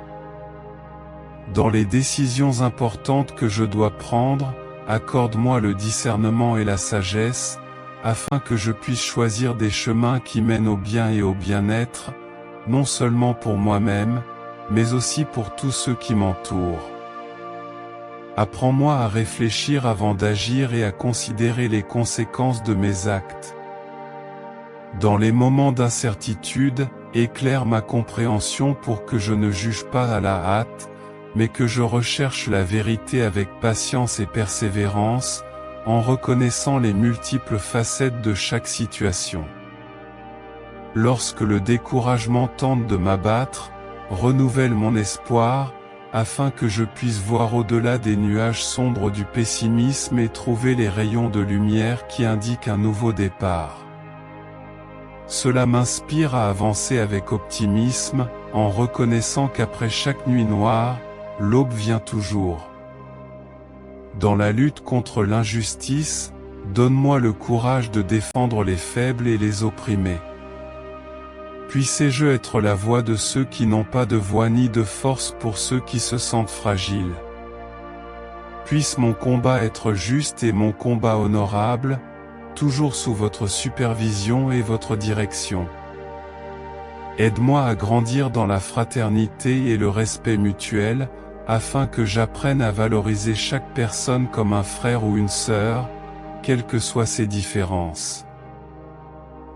Dans les décisions importantes que je dois prendre, accorde-moi le discernement et la sagesse, afin que je puisse choisir des chemins qui mènent au bien et au bien-être, non seulement pour moi-même, mais aussi pour tous ceux qui m'entourent. Apprends-moi à réfléchir avant d'agir et à considérer les conséquences de mes actes. Dans les moments d'incertitude, éclaire ma compréhension pour que je ne juge pas à la hâte, mais que je recherche la vérité avec patience et persévérance, en reconnaissant les multiples facettes de chaque situation. Lorsque le découragement tente de m'abattre, renouvelle mon espoir, afin que je puisse voir au-delà des nuages sombres du pessimisme et trouver les rayons de lumière qui indiquent un nouveau départ. Cela m'inspire à avancer avec optimisme, en reconnaissant qu'après chaque nuit noire, l'aube vient toujours. Dans la lutte contre l'injustice, donne-moi le courage de défendre les faibles et les opprimés. Puissé-je être la voix de ceux qui n'ont pas de voix ni de force pour ceux qui se sentent fragiles. Puisse mon combat être juste et mon combat honorable, toujours sous votre supervision et votre direction. Aide-moi à grandir dans la fraternité et le respect mutuel, afin que j'apprenne à valoriser chaque personne comme un frère ou une sœur, quelles que soient ses différences.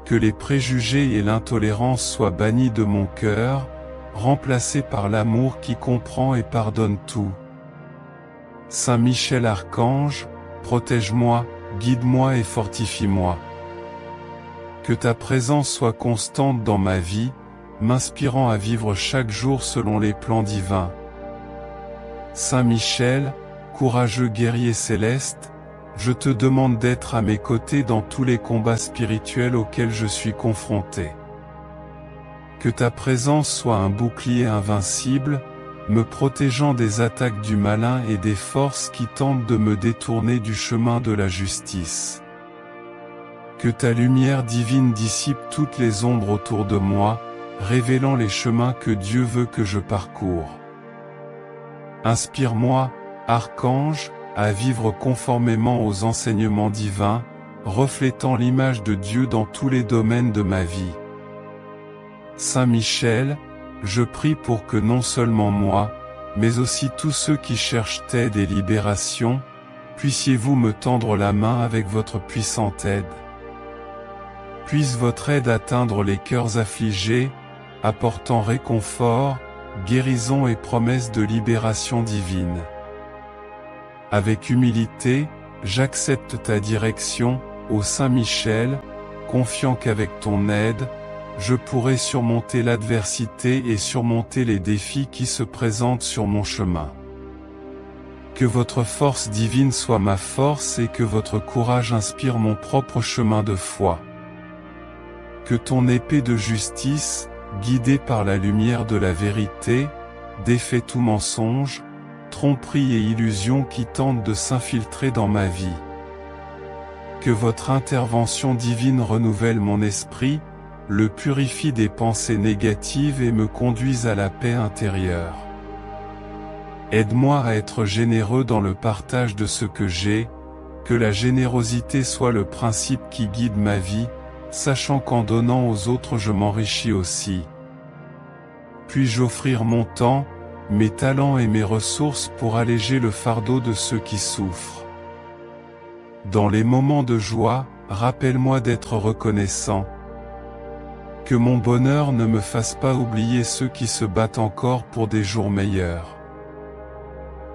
Que les préjugés et l'intolérance soient bannis de mon cœur, remplacés par l'amour qui comprend et pardonne tout. Saint Michel Archange, protège-moi, guide-moi et fortifie-moi. Que ta présence soit constante dans ma vie, m'inspirant à vivre chaque jour selon les plans divins. Saint Michel, courageux guerrier céleste, je te demande d'être à mes côtés dans tous les combats spirituels auxquels je suis confronté. Que ta présence soit un bouclier invincible, me protégeant des attaques du malin et des forces qui tentent de me détourner du chemin de la justice. Que ta lumière divine dissipe toutes les ombres autour de moi, révélant les chemins que Dieu veut que je parcours. Inspire-moi, Archange, à vivre conformément aux enseignements divins, reflétant l'image de Dieu dans tous les domaines de ma vie. Saint Michel, je prie pour que non seulement moi, mais aussi tous ceux qui cherchent aide et libération, puissiez-vous me tendre la main avec votre puissante aide. Puisse votre aide atteindre les cœurs affligés, apportant réconfort, guérison et promesse de libération divine. Avec humilité, j'accepte ta direction, ô Saint Michel, confiant qu'avec ton aide, je pourrai surmonter l'adversité et surmonter les défis qui se présentent sur mon chemin. Que votre force divine soit ma force et que votre courage inspire mon propre chemin de foi. Que ton épée de justice, guidée par la lumière de la vérité, défait tout mensonge, tromperie et illusion qui tentent de s'infiltrer dans ma vie. Que votre intervention divine renouvelle mon esprit, le purifie des pensées négatives et me conduise à la paix intérieure. Aide-moi à être généreux dans le partage de ce que j'ai, que la générosité soit le principe qui guide ma vie, sachant qu'en donnant aux autres je m'enrichis aussi. Puis-je offrir mon temps, mes talents et mes ressources pour alléger le fardeau de ceux qui souffrent. Dans les moments de joie, rappelle-moi d'être reconnaissant. Que mon bonheur ne me fasse pas oublier ceux qui se battent encore pour des jours meilleurs.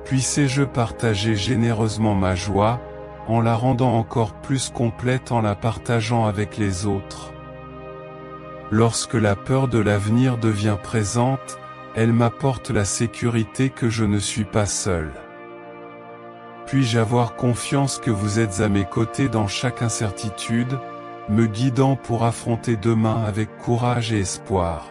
Puisse-je partager généreusement ma joie, en la rendant encore plus complète en la partageant avec les autres. Lorsque la peur de l'avenir devient présente, elle m'apporte la sécurité que je ne suis pas seul. Puis-je avoir confiance que vous êtes à mes côtés dans chaque incertitude, me guidant pour affronter demain avec courage et espoir.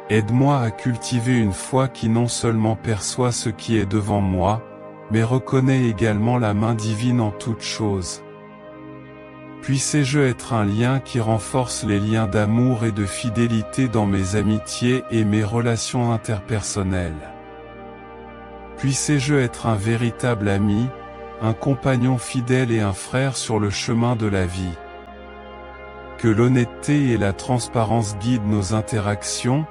Aide-moi à cultiver une foi qui non seulement perçoit ce qui est devant moi, mais reconnaît également la main divine en toutes choses. Puisse-je être un lien qui renforce les liens d'amour et de fidélité dans mes amitiés et mes relations interpersonnelles. Puisse-je être un véritable ami, un compagnon fidèle et un frère sur le chemin de la vie. Que l'honnêteté et la transparence guident nos interactions,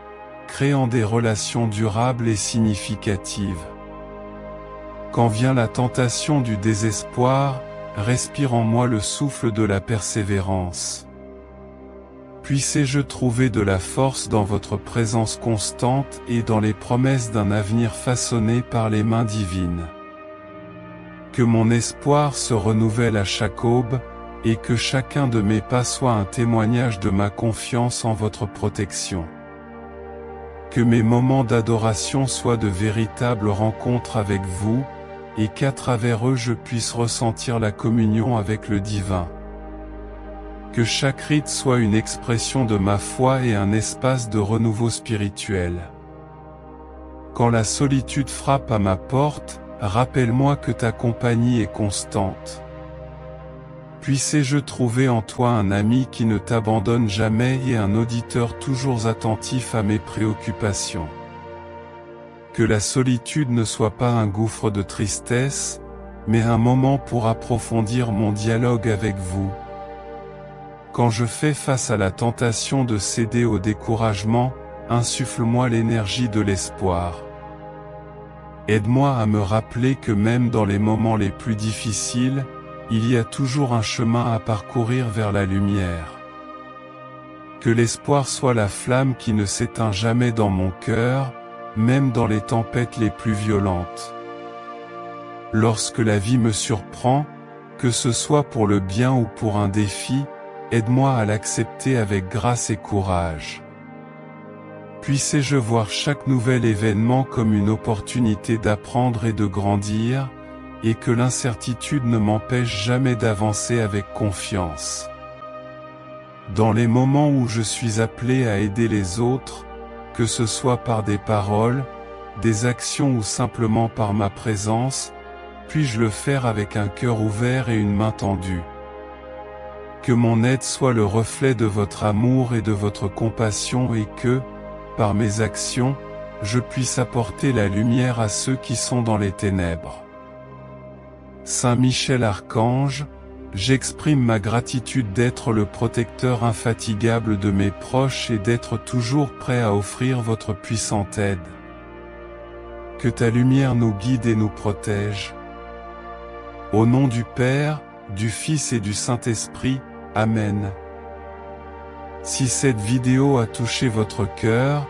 créant des relations durables et significatives. Quand vient la tentation du désespoir, respire en moi le souffle de la persévérance. Puisse-je trouver de la force dans votre présence constante et dans les promesses d'un avenir façonné par les mains divines. Que mon espoir se renouvelle à chaque aube, et que chacun de mes pas soit un témoignage de ma confiance en votre protection. Que mes moments d'adoration soient de véritables rencontres avec vous, et qu'à travers eux je puisse ressentir la communion avec le divin. Que chaque rite soit une expression de ma foi et un espace de renouveau spirituel. Quand la solitude frappe à ma porte, rappelle-moi que ta compagnie est constante. Puisse-je trouver en toi un ami qui ne t'abandonne jamais et un auditeur toujours attentif à mes préoccupations. Que la solitude ne soit pas un gouffre de tristesse, mais un moment pour approfondir mon dialogue avec vous. Quand je fais face à la tentation de céder au découragement, insuffle-moi l'énergie de l'espoir. Aide-moi à me rappeler que même dans les moments les plus difficiles, il y a toujours un chemin à parcourir vers la lumière. Que l'espoir soit la flamme qui ne s'éteint jamais dans mon cœur, même dans les tempêtes les plus violentes. Lorsque la vie me surprend, que ce soit pour le bien ou pour un défi, aide-moi à l'accepter avec grâce et courage. Puisse-je voir chaque nouvel événement comme une opportunité d'apprendre et de grandir, et que l'incertitude ne m'empêche jamais d'avancer avec confiance. Dans les moments où je suis appelé à aider les autres, que ce soit par des paroles, des actions ou simplement par ma présence, puis-je le faire avec un cœur ouvert et une main tendue. Que mon aide soit le reflet de votre amour et de votre compassion et que, par mes actions, je puisse apporter la lumière à ceux qui sont dans les ténèbres. Saint Michel Archange, j'exprime ma gratitude d'être le protecteur infatigable de mes proches et d'être toujours prêt à offrir votre puissante aide. Que ta lumière nous guide et nous protège. Au nom du Père, du Fils et du Saint-Esprit, Amen. Si cette vidéo a touché votre cœur,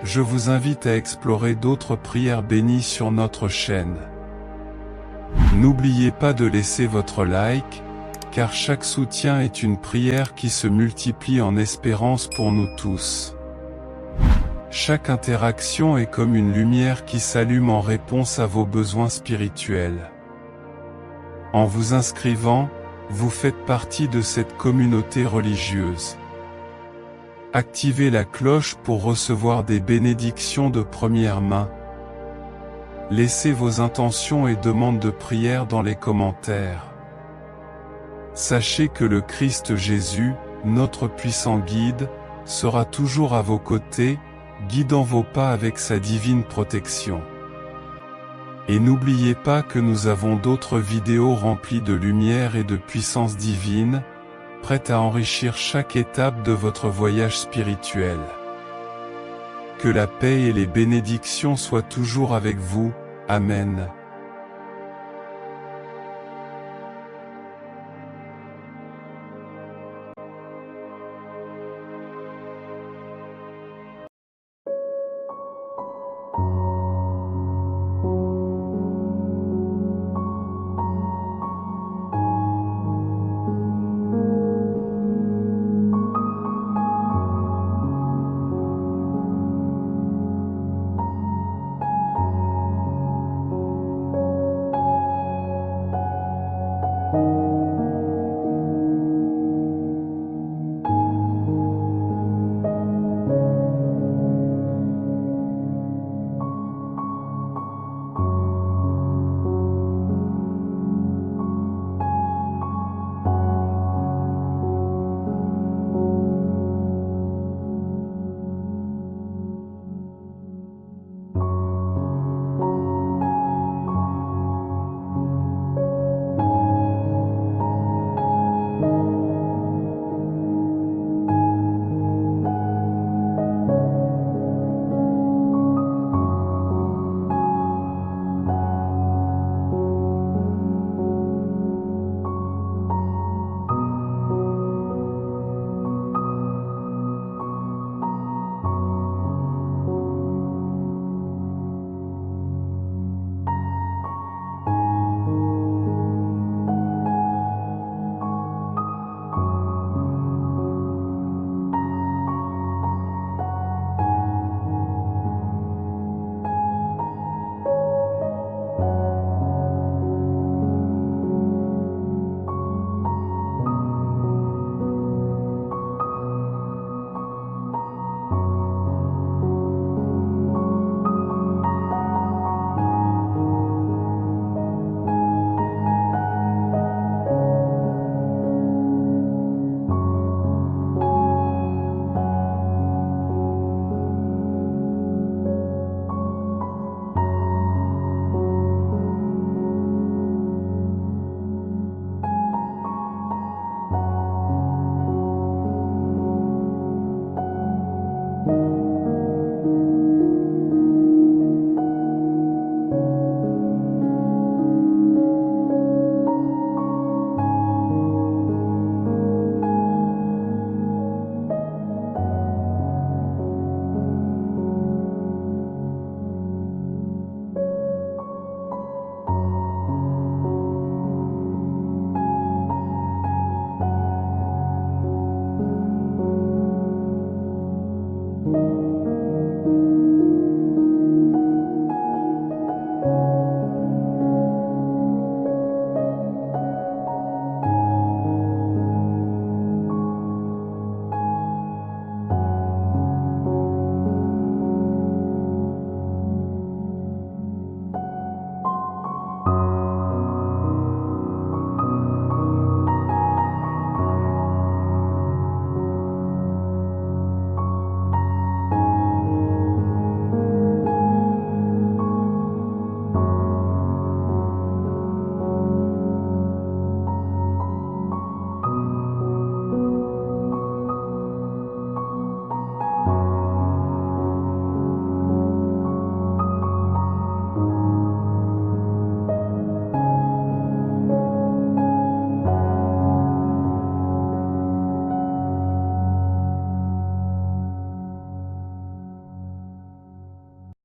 je vous invite à explorer d'autres prières bénies sur notre chaîne. N'oubliez pas de laisser votre like, car chaque soutien est une prière qui se multiplie en espérance pour nous tous. Chaque interaction est comme une lumière qui s'allume en réponse à vos besoins spirituels. En vous inscrivant, vous faites partie de cette communauté religieuse. Activez la cloche pour recevoir des bénédictions de première main. Laissez vos intentions et demandes de prière dans les commentaires. Sachez que le Christ Jésus, notre puissant guide, sera toujours à vos côtés, guidant vos pas avec sa divine protection. Et n'oubliez pas que nous avons d'autres vidéos remplies de lumière et de puissance divine, prêtes à enrichir chaque étape de votre voyage spirituel. Que la paix et les bénédictions soient toujours avec vous. Amen.